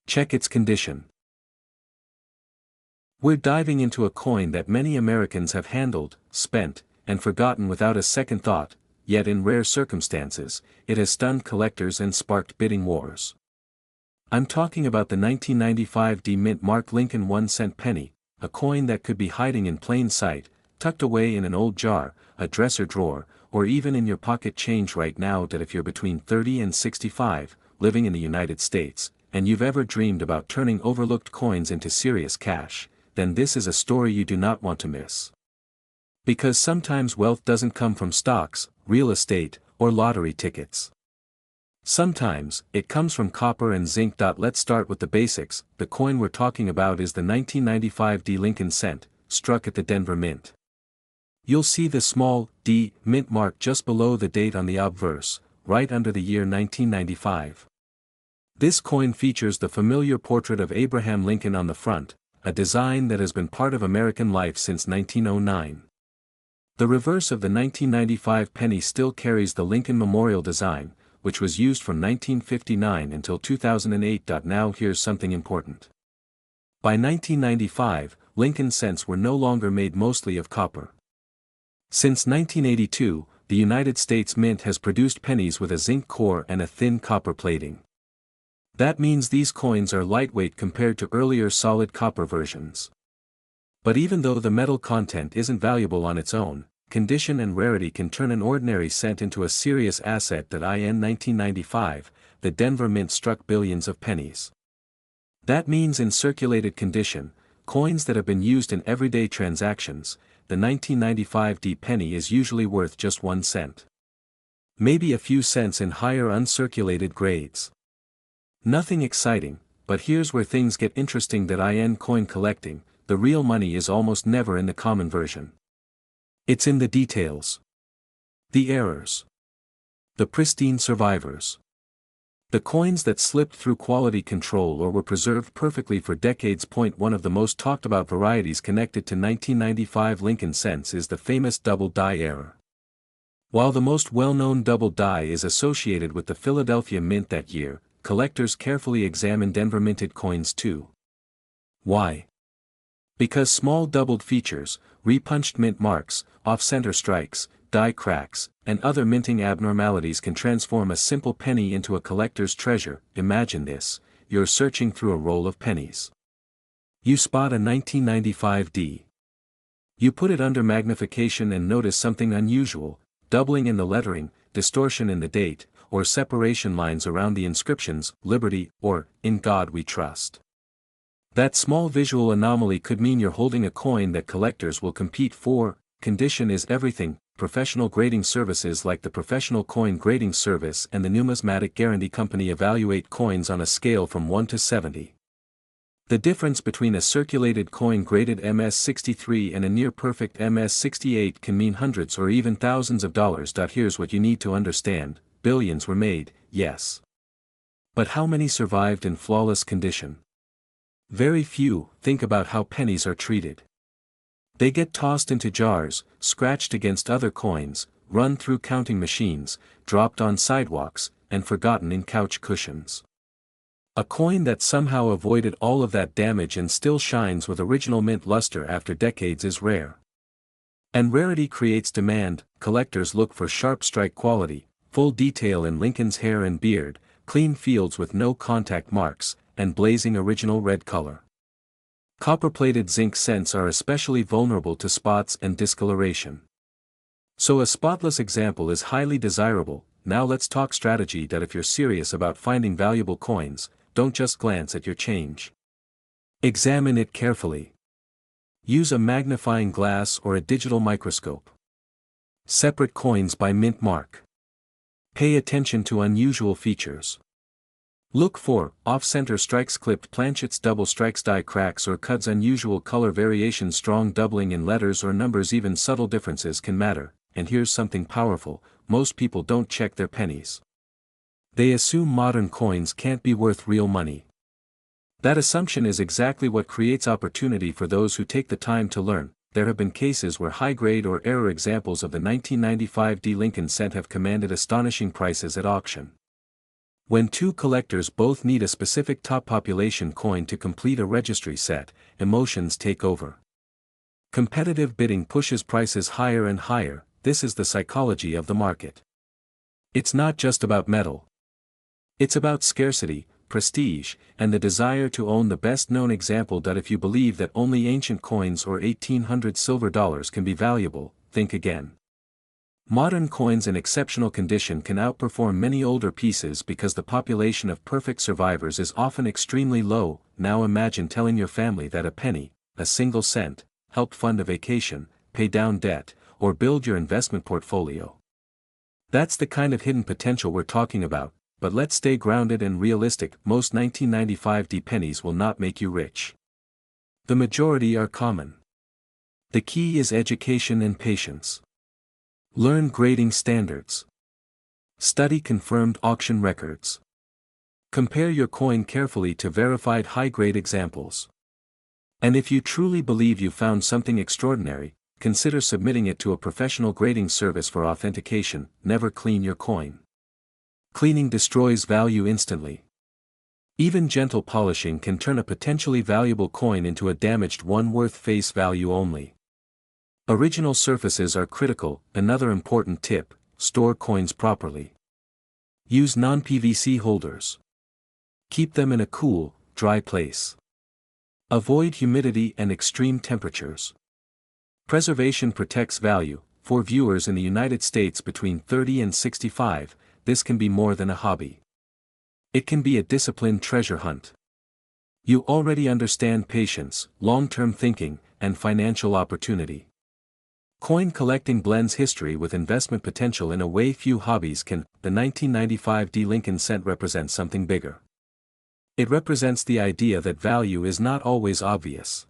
Check its condition. We're diving into a coin that many Americans have handled, spent, and forgotten without a second thought, yet in rare circumstances, it has stunned collectors and sparked bidding wars. I'm talking about the 1995 mint mark Lincoln 1-cent penny, a coin that could be hiding in plain sight, tucked away in an old jar, a dresser drawer, or even in your pocket change right now. If you're between 30 and 65, living in the United States, and you've ever dreamed about turning overlooked coins into serious cash, then this is a story you do not want to miss. Because sometimes wealth doesn't come from stocks, real estate, or lottery tickets. Sometimes, it comes from copper and zinc. Let's start with the basics. The coin we're talking about is the 1995 Lincoln cent, struck at the Denver Mint. You'll see the small D mint mark just below the date on the obverse, right under the year 1995. This coin features the familiar portrait of Abraham Lincoln on the front, a design that has been part of American life since 1909. The reverse of the 1995 penny still carries the Lincoln Memorial design, which was used from 1959 until 2008. Now here's something important. By 1995, Lincoln cents were no longer made mostly of copper. Since 1982, the United States Mint has produced pennies with a zinc core and a thin copper plating. That means these coins are lightweight compared to earlier solid copper versions. But even though the metal content isn't valuable on its own, condition and rarity can turn an ordinary cent into a serious asset. In 1995, the Denver Mint struck billions of pennies. That means in circulated condition, coins that have been used in everyday transactions, the 1995 D penny is usually worth just 1 cent. Maybe a few cents in higher uncirculated grades. Nothing exciting, but here's where things get interesting. In coin collecting, the real money is almost never in the common version. It's in the details. The errors. The pristine survivors. The coins that slipped through quality control or were preserved perfectly for decades. One of the most talked about varieties connected to 1995 Lincoln cents is the famous double die error. While the most well-known double die is associated with the Philadelphia Mint that year, collectors carefully examine Denver minted coins too. Why? Because small doubled features, repunched mint marks, off-center strikes, die cracks, and other minting abnormalities can transform a simple penny into a collector's treasure. Imagine this: you're searching through a roll of pennies. You spot a 1995 D. You put it under magnification and notice something unusual: doubling in the lettering, distortion in the date, or separation lines around the inscriptions, Liberty, or, In God We Trust. That small visual anomaly could mean you're holding a coin that collectors will compete for. Condition is everything. Professional grading services like the Professional Coin Grading Service and the Numismatic Guarantee Company evaluate coins on a scale from 1 to 70. The difference between a circulated coin graded MS-63 and a near-perfect MS-68 can mean hundreds or even thousands of dollars. Here's what you need to understand: billions were made, yes. But how many survived in flawless condition? Very few. Think about how pennies are treated. They get tossed into jars, scratched against other coins, run through counting machines, dropped on sidewalks, and forgotten in couch cushions. A coin that somehow avoided all of that damage and still shines with original mint luster after decades is rare. And rarity creates demand. Collectors look for sharp strike quality, full detail in Lincoln's hair and beard, clean fields with no contact marks, and blazing original red color. Copper-plated zinc cents are especially vulnerable to spots and discoloration. So a spotless example is highly desirable. Now let's talk strategy. If you're serious about finding valuable coins, don't just glance at your change. Examine it carefully. Use a magnifying glass or a digital microscope. Separate coins by mint mark. Pay attention to unusual features. Look for off-center strikes, clipped planchets, double strikes, die cracks or cuts, unusual color variations, strong doubling in letters or numbers. Even subtle differences can matter. And here's something powerful: most people don't check their pennies. They assume modern coins can't be worth real money. That assumption is exactly what creates opportunity for those who take the time to learn. There have been cases where high-grade or error examples of the 1995 D Lincoln cent have commanded astonishing prices at auction. When two collectors both need a specific top population coin to complete a registry set, emotions take over. Competitive bidding pushes prices higher and higher. This is the psychology of the market. It's not just about metal. It's about scarcity, prestige, and the desire to own the best-known example. If you believe that only ancient coins or 1800 silver dollars can be valuable, think again. Modern coins in exceptional condition can outperform many older pieces because the population of perfect survivors is often extremely low. Now imagine telling your family that a penny, a single cent, helped fund a vacation, pay down debt, or build your investment portfolio. That's the kind of hidden potential we're talking about. But let's stay grounded and realistic. Most 1995 D pennies will not make you rich. The majority are common. The key is education and patience. Learn grading standards. Study confirmed auction records. Compare your coin carefully to verified high-grade examples. And if you truly believe you found something extraordinary, consider submitting it to a professional grading service for authentication. Never clean your coin. Cleaning destroys value instantly. Even gentle polishing can turn a potentially valuable coin into a damaged one worth face value only. Original surfaces are critical. Another important tip: store coins properly. Use non-PVC holders. Keep them in a cool, dry place. Avoid humidity and extreme temperatures. Preservation protects value. For viewers in the United States between 30 and 65, this can be more than a hobby. It can be a disciplined treasure hunt. You already understand patience, long-term thinking, and financial opportunity. Coin collecting blends history with investment potential in a way few hobbies can. The 1995 D Lincoln cent represents something bigger. It represents the idea that value is not always obvious.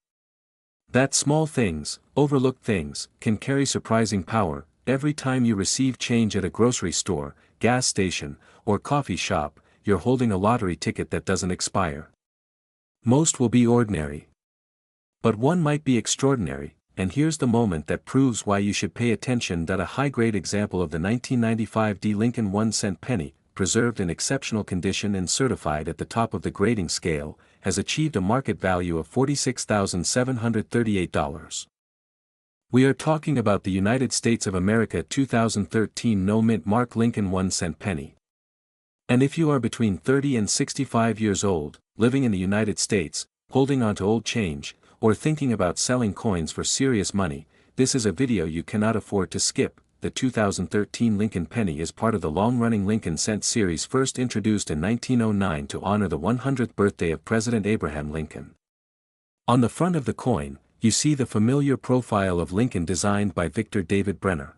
That small things, overlooked things, can carry surprising power. Every time you receive change at a grocery store, gas station, or coffee shop, you're holding a lottery ticket that doesn't expire. Most will be ordinary. But one might be extraordinary, and here's the moment that proves why you should pay attention. A high-grade example of the 1995 D Lincoln 1-cent penny, preserved in exceptional condition and certified at the top of the grading scale, has achieved a market value of $46,738. We are talking about the United States of America 2013 no-mint Mark Lincoln 1-cent penny. And if you are between 30 and 65 years old, living in the United States, holding on to old change, or thinking about selling coins for serious money, this is a video you cannot afford to skip. The 2013 Lincoln penny is part of the long-running Lincoln cent series, first introduced in 1909 to honor the 100th birthday of President Abraham Lincoln. On the front of the coin, you see the familiar profile of Lincoln designed by Victor David Brenner.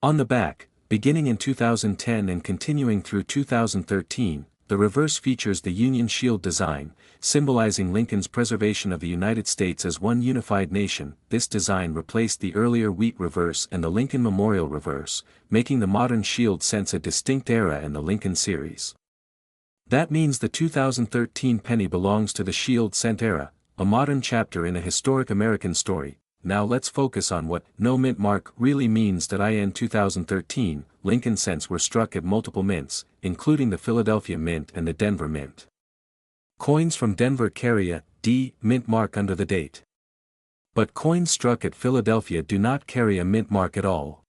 On the back, beginning in 2010 and continuing through 2013, the reverse features the Union Shield design, symbolizing Lincoln's preservation of the United States as one unified nation. This design replaced the earlier wheat reverse and the Lincoln Memorial reverse, making the modern shield sense a distinct era in the Lincoln series. That means the 2013 penny belongs to the Shield cent era, a modern chapter in a historic American story. Now let's focus on what no mint mark really means. In 2013, Lincoln cents were struck at multiple mints, including the Philadelphia Mint and the Denver Mint. Coins from Denver carry a D mint mark under the date. But coins struck at Philadelphia do not carry a mint mark at all.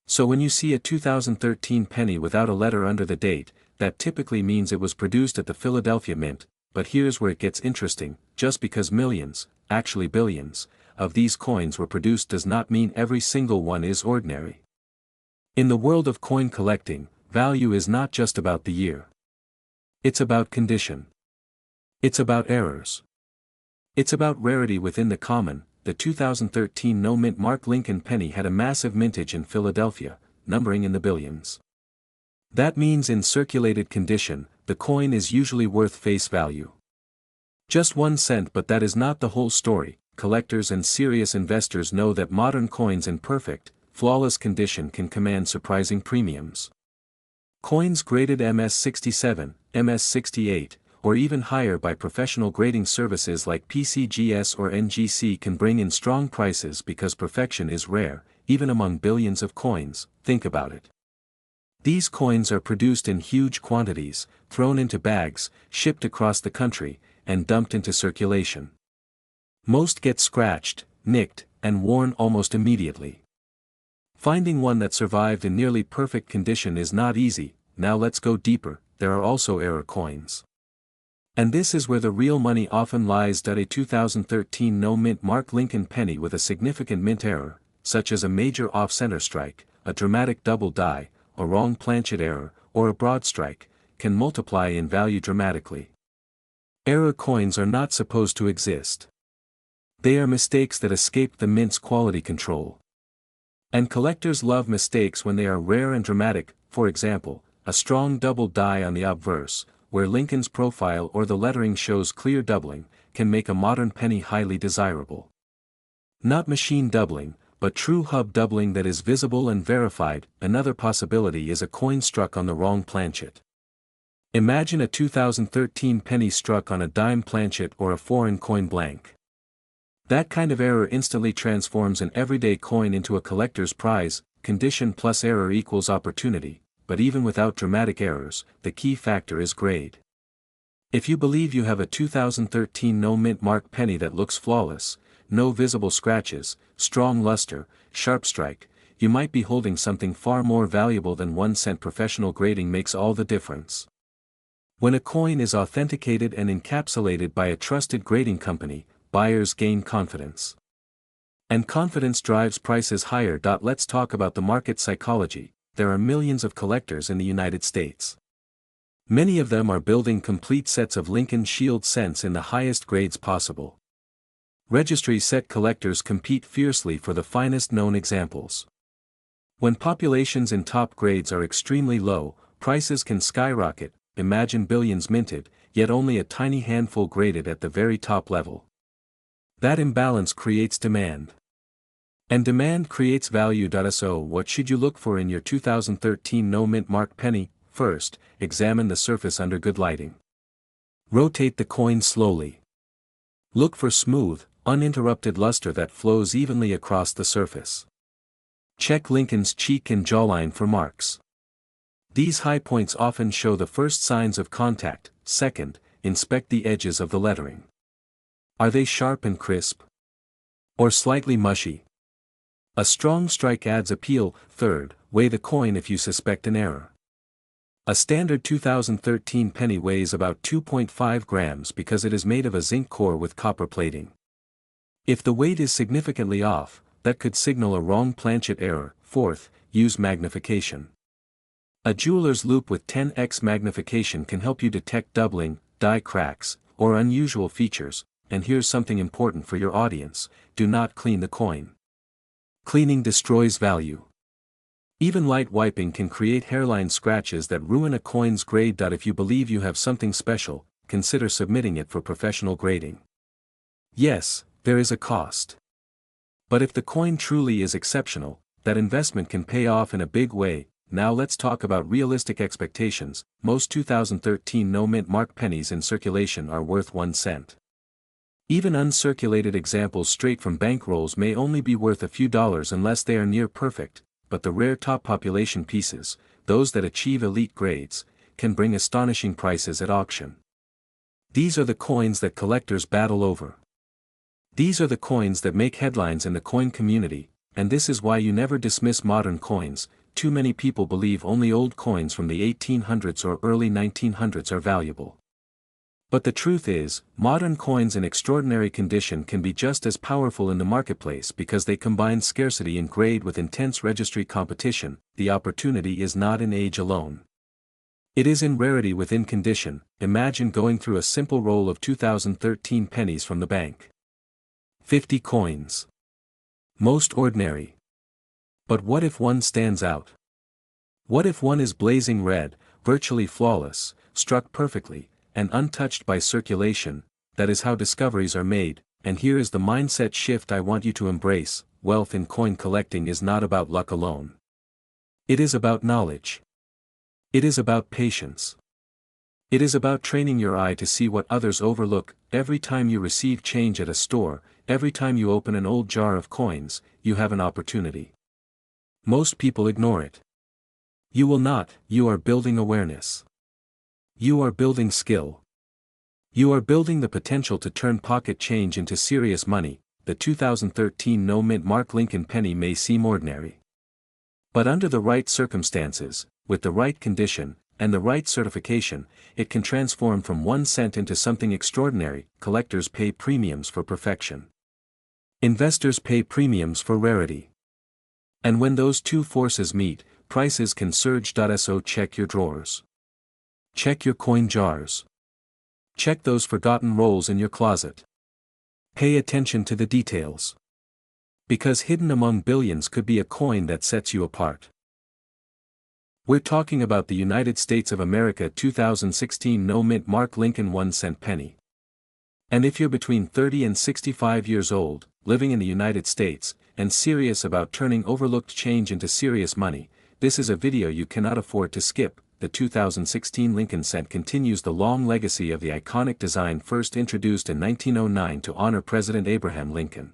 So when you see a 2013 penny without a letter under the date, that typically means it was produced at the Philadelphia Mint. But here's where it gets interesting: just because millions, actually billions, of these coins were produced does not mean every single one is ordinary. In the world of coin collecting, value is not just about the year. It's about condition. It's about errors. It's about rarity within the common. The 2013 no-mint Mark Lincoln penny had a massive mintage in Philadelphia, numbering in the billions. That means in circulated condition, the coin is usually worth face value. Just 1 cent, but that is not the whole story. Collectors and serious investors know that modern coins in perfect, flawless condition can command surprising premiums. Coins graded MS67, MS68, or even higher by professional grading services like PCGS or NGC can bring in strong prices because perfection is rare, even among billions of coins. Think about it. These coins are produced in huge quantities, thrown into bags, shipped across the country, and dumped into circulation. Most get scratched, nicked, and worn almost immediately. Finding one that survived in nearly perfect condition is not easy. Now let's go deeper. There are also error coins. And this is where the real money often lies. A 2013 no-mint Mark Lincoln penny with a significant mint error, such as a major off-center strike, a dramatic double die, a wrong planchet error, or a broad strike, can multiply in value dramatically. Error coins are not supposed to exist. They are mistakes that escape the mint's quality control. And collectors love mistakes when they are rare and dramatic. For example, a strong double die on the obverse, where Lincoln's profile or the lettering shows clear doubling, can make a modern penny highly desirable. Not machine doubling, but true hub doubling that is visible and verified. Another possibility is a coin struck on the wrong planchet. Imagine a 2013 penny struck on a dime planchet or a foreign coin blank. That kind of error instantly transforms an everyday coin into a collector's prize. Condition plus error equals opportunity, but even without dramatic errors, the key factor is grade. If you believe you have a 2013 no mint mark penny that looks flawless, no visible scratches, strong luster, sharp strike, you might be holding something far more valuable than 1 cent. Professional grading makes all the difference. When a coin is authenticated and encapsulated by a trusted grading company, buyers gain confidence. And confidence drives prices higher. Let's talk about the market psychology. There are millions of collectors in the United States. Many of them are building complete sets of Lincoln Shield cents in the highest grades possible. Registry set collectors compete fiercely for the finest known examples. When populations in top grades are extremely low, prices can skyrocket. Imagine billions minted, yet only a tiny handful graded at the very top level. That imbalance creates demand. And demand creates value. So what should you look for in your 2013 no mint mark penny? First, examine the surface under good lighting. Rotate the coin slowly. Look for smooth, uninterrupted luster that flows evenly across the surface. Check Lincoln's cheek and jawline for marks. These high points often show the first signs of contact. Second, inspect the edges of the lettering. Are they sharp and crisp? Or slightly mushy? A strong strike adds appeal. Third, weigh the coin if you suspect an error. A standard 2013 penny weighs about 2.5 grams because it is made of a zinc core with copper plating. If the weight is significantly off, that could signal a wrong planchet error. Fourth, use magnification. A jeweler's loupe with 10x magnification can help you detect doubling, die cracks, or unusual features. And here's something important for your audience: do not clean the coin. Cleaning destroys value. Even light wiping can create hairline scratches that ruin a coin's grade. If you believe you have something special, consider submitting it for professional grading. Yes, there is a cost. But if the coin truly is exceptional, that investment can pay off in a big way. Now let's talk about realistic expectations. Most 2013 no mint mark pennies in circulation are worth 1 cent. Even uncirculated examples straight from bankrolls may only be worth a few dollars unless they are near perfect, but the rare top population pieces, those that achieve elite grades, can bring astonishing prices at auction. These are the coins that collectors battle over. These are the coins that make headlines in the coin community, and this is why you never dismiss modern coins. Too many people believe only old coins from the 1800s or early 1900s are valuable. But the truth is, modern coins in extraordinary condition can be just as powerful in the marketplace because they combine scarcity in grade with intense registry competition. The opportunity is not in age alone. It is in rarity within condition. Imagine going through a simple roll of 2013 pennies from the bank. 50 coins. Most ordinary. But what if one stands out? What if one is blazing red, virtually flawless, struck perfectly, and untouched by circulation? That is how discoveries are made, and here is the mindset shift I want you to embrace. Wealth in coin collecting is not about luck alone. It is about knowledge. It is about patience. It is about training your eye to see what others overlook. Every time you receive change at a store, every time you open an old jar of coins, you have an opportunity. Most people ignore it. You will not. You are building awareness. You are building skill. You are building the potential to turn pocket change into serious money. The 2013 no mint mark Lincoln penny may seem ordinary. But under the right circumstances, with the right condition, and the right certification, it can transform from 1 cent into something extraordinary. Collectors pay premiums for perfection. Investors pay premiums for rarity. And when those two forces meet, prices can surge. So check your drawers. Check your coin jars. Check those forgotten rolls in your closet. Pay attention to the details. Because hidden among billions could be a coin that sets you apart. We're talking about the United States of America 2016 no mint mark Lincoln 1 cent penny. And if you're between 30 and 65 years old, living in the United States, and serious about turning overlooked change into serious money, this is a video you cannot afford to skip. The 2016 Lincoln cent continues the long legacy of the iconic design first introduced in 1909 to honor President Abraham Lincoln.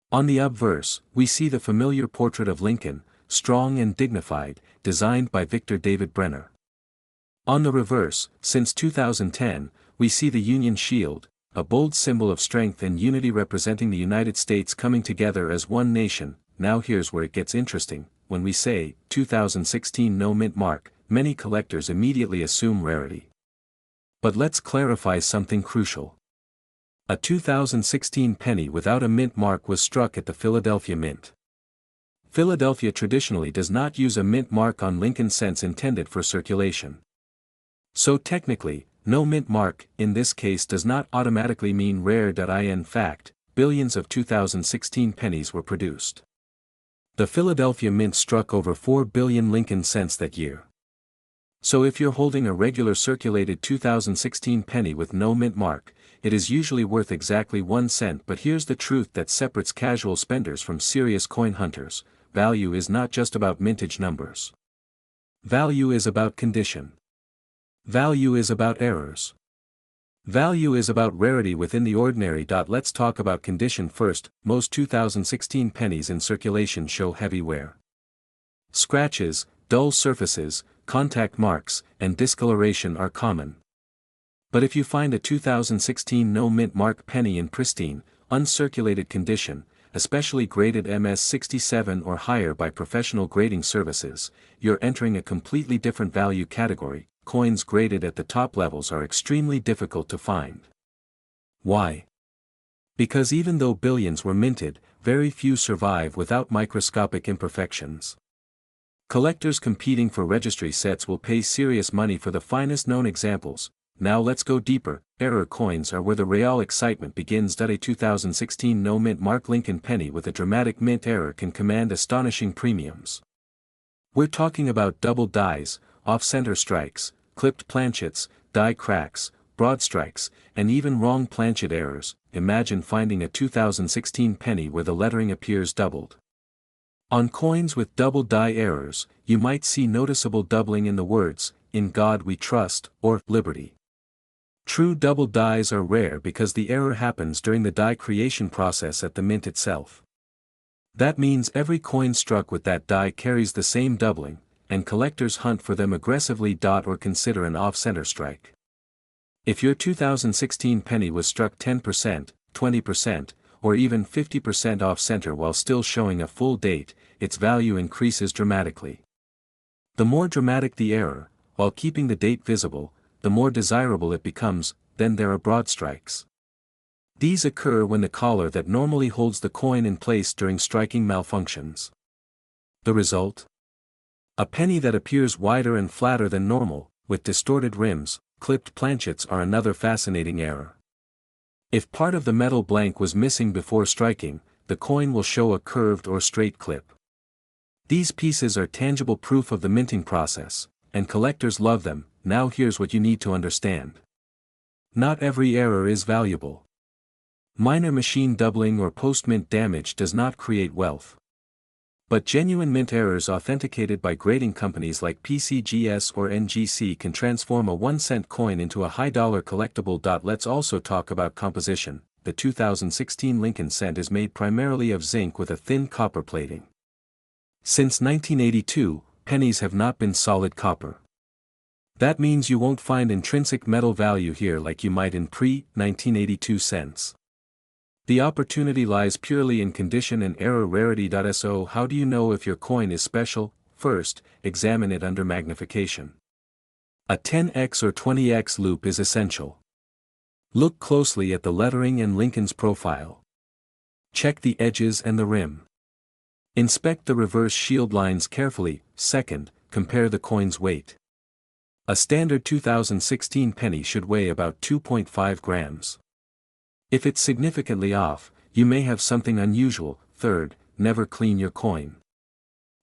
On the obverse, we see the familiar portrait of Lincoln, strong and dignified, designed by Victor David Brenner. On the reverse, since 2010, we see the Union Shield, a bold symbol of strength and unity representing the United States coming together as one nation. Now here's where it gets interesting. When we say 2016 no mint mark, many collectors immediately assume rarity. But let's clarify something crucial. A 2016 penny without a mint mark was struck at the Philadelphia Mint. Philadelphia traditionally does not use a mint mark on Lincoln cents intended for circulation. So technically, no mint mark in this case does not automatically mean rare. In fact, billions of 2016 pennies were produced. The Philadelphia Mint struck over 4 billion Lincoln cents that year. So if you're holding a regular circulated 2016 penny with no mint mark, it is usually worth exactly 1 cent. But here's the truth that separates casual spenders from serious coin hunters: value is not just about mintage numbers. Value is about condition. Value is about errors. Value is about rarity within the ordinary. Let's talk about condition first. Most 2016 pennies in circulation show heavy wear. Scratches, dull surfaces, contact marks, and discoloration are common. But if you find a 2016 no mint mark penny in pristine, uncirculated condition, especially graded MS67 or higher by professional grading services, you're entering a completely different value category. Coins graded at the top levels are extremely difficult to find. Why? Because even though billions were minted, very few survive without microscopic imperfections. Collectors competing for registry sets will pay serious money for the finest known examples. Now let's go deeper. Error coins are where the real excitement begins. A 2016 no mint mark Lincoln penny with a dramatic mint error can command astonishing premiums. We're talking about double dies, off-center strikes, clipped planchets, die cracks, broad strikes, and even wrong planchet errors. Imagine finding a 2016 penny where the lettering appears doubled. On coins with double die errors, you might see noticeable doubling in the words, "In God We Trust," or "Liberty." True double dies are rare because the error happens during the die creation process at the mint itself. That means every coin struck with that die carries the same doubling, and collectors hunt for them aggressively. Or consider an off-center strike. If your 2016 penny was struck 10%, 20%, or even 50% off-center while still showing a full date, its value increases dramatically. The more dramatic the error, while keeping the date visible, the more desirable it becomes. Then there are broad strikes. These occur when the collar that normally holds the coin in place during striking malfunctions. The result? A penny that appears wider and flatter than normal, with distorted rims. Clipped planchets are another fascinating error. If part of the metal blank was missing before striking, the coin will show a curved or straight clip. These pieces are tangible proof of the minting process, and collectors love them. Now here's what you need to understand. Not every error is valuable. Minor machine doubling or post-mint damage does not create wealth. But genuine mint errors authenticated by grading companies like PCGS or NGC can transform a 1-cent coin into a high-dollar collectible. Let's also talk about composition. The 2016 Lincoln cent is made primarily of zinc with a thin copper plating. Since 1982, pennies have not been solid copper. That means you won't find intrinsic metal value here like you might in pre-1982 cents. The opportunity lies purely in condition and error rarity. So how do you know if your coin is special? First, examine it under magnification. A 10x or 20x loop is essential. Look closely at the lettering and Lincoln's profile. Check the edges and the rim. Inspect the reverse shield lines carefully. Second, compare the coin's weight. A standard 2016 penny should weigh about 2.5 grams. If it's significantly off, you may have something unusual. Third, never clean your coin.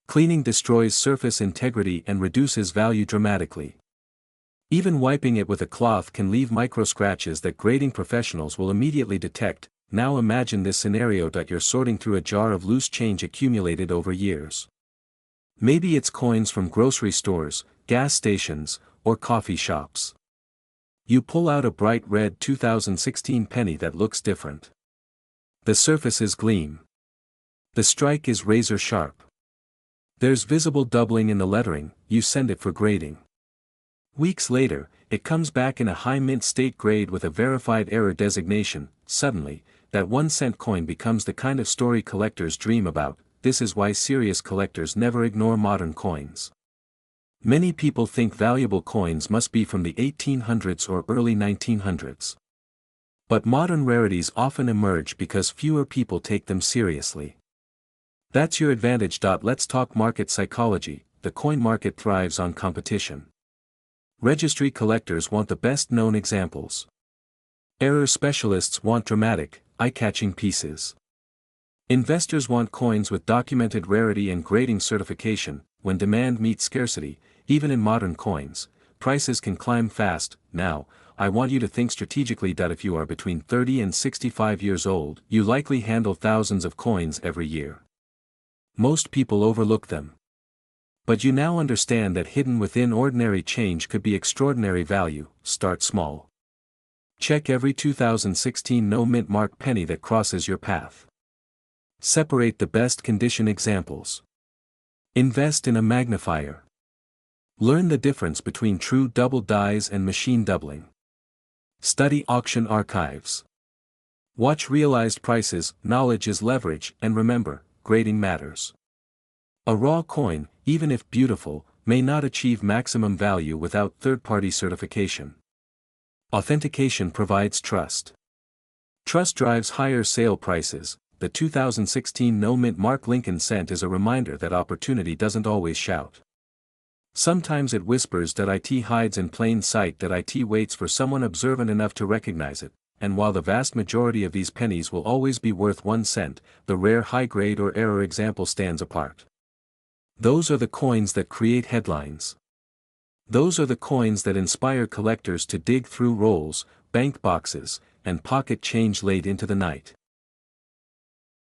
Cleaning destroys surface integrity and reduces value dramatically. Even wiping it with a cloth can leave micro scratches that grading professionals will immediately detect. Now imagine this scenario that you're sorting through a jar of loose change accumulated over years. Maybe it's coins from grocery stores, gas stations, or coffee shops. You pull out a bright red 2016 penny that looks different. The surfaces gleam. The strike is razor sharp. There's visible doubling in the lettering. You send it for grading. Weeks later, it comes back in a high mint state grade with a verified error designation. Suddenly, that 1 cent coin becomes the kind of story collectors dream about. This is why serious collectors never ignore modern coins. Many people think valuable coins must be from the 1800s or early 1900s. But modern rarities often emerge because fewer people take them seriously. That's your advantage. Let's talk market psychology. The coin market thrives on competition. Registry collectors want the best-known examples. Error specialists want dramatic, eye-catching pieces. Investors want coins with documented rarity and grading certification. When demand meets scarcity, even in modern coins, prices can climb fast. Now, I want you to think strategically that if you are between 30 and 65 years old, you likely handle thousands of coins every year. Most people overlook them. But you now understand that hidden within ordinary change could be extraordinary value. Start small. Check every 2016 no mint mark penny that crosses your path. Separate the best condition examples. Invest in a magnifier. Learn the difference between true double dies and machine doubling. Study auction archives. Watch realized prices. Knowledge is leverage, and remember, grading matters. A raw coin, even if beautiful, may not achieve maximum value without third-party certification. Authentication provides trust. Trust drives higher sale prices. The 2016 no mint mark Lincoln cent is a reminder that opportunity doesn't always shout. Sometimes it whispers. It hides in plain sight. It waits for someone observant enough to recognize it. And while the vast majority of these pennies will always be worth 1 cent, the rare high-grade or error example stands apart. Those are the coins that create headlines. Those are the coins that inspire collectors to dig through rolls, bank boxes, and pocket change late into the night.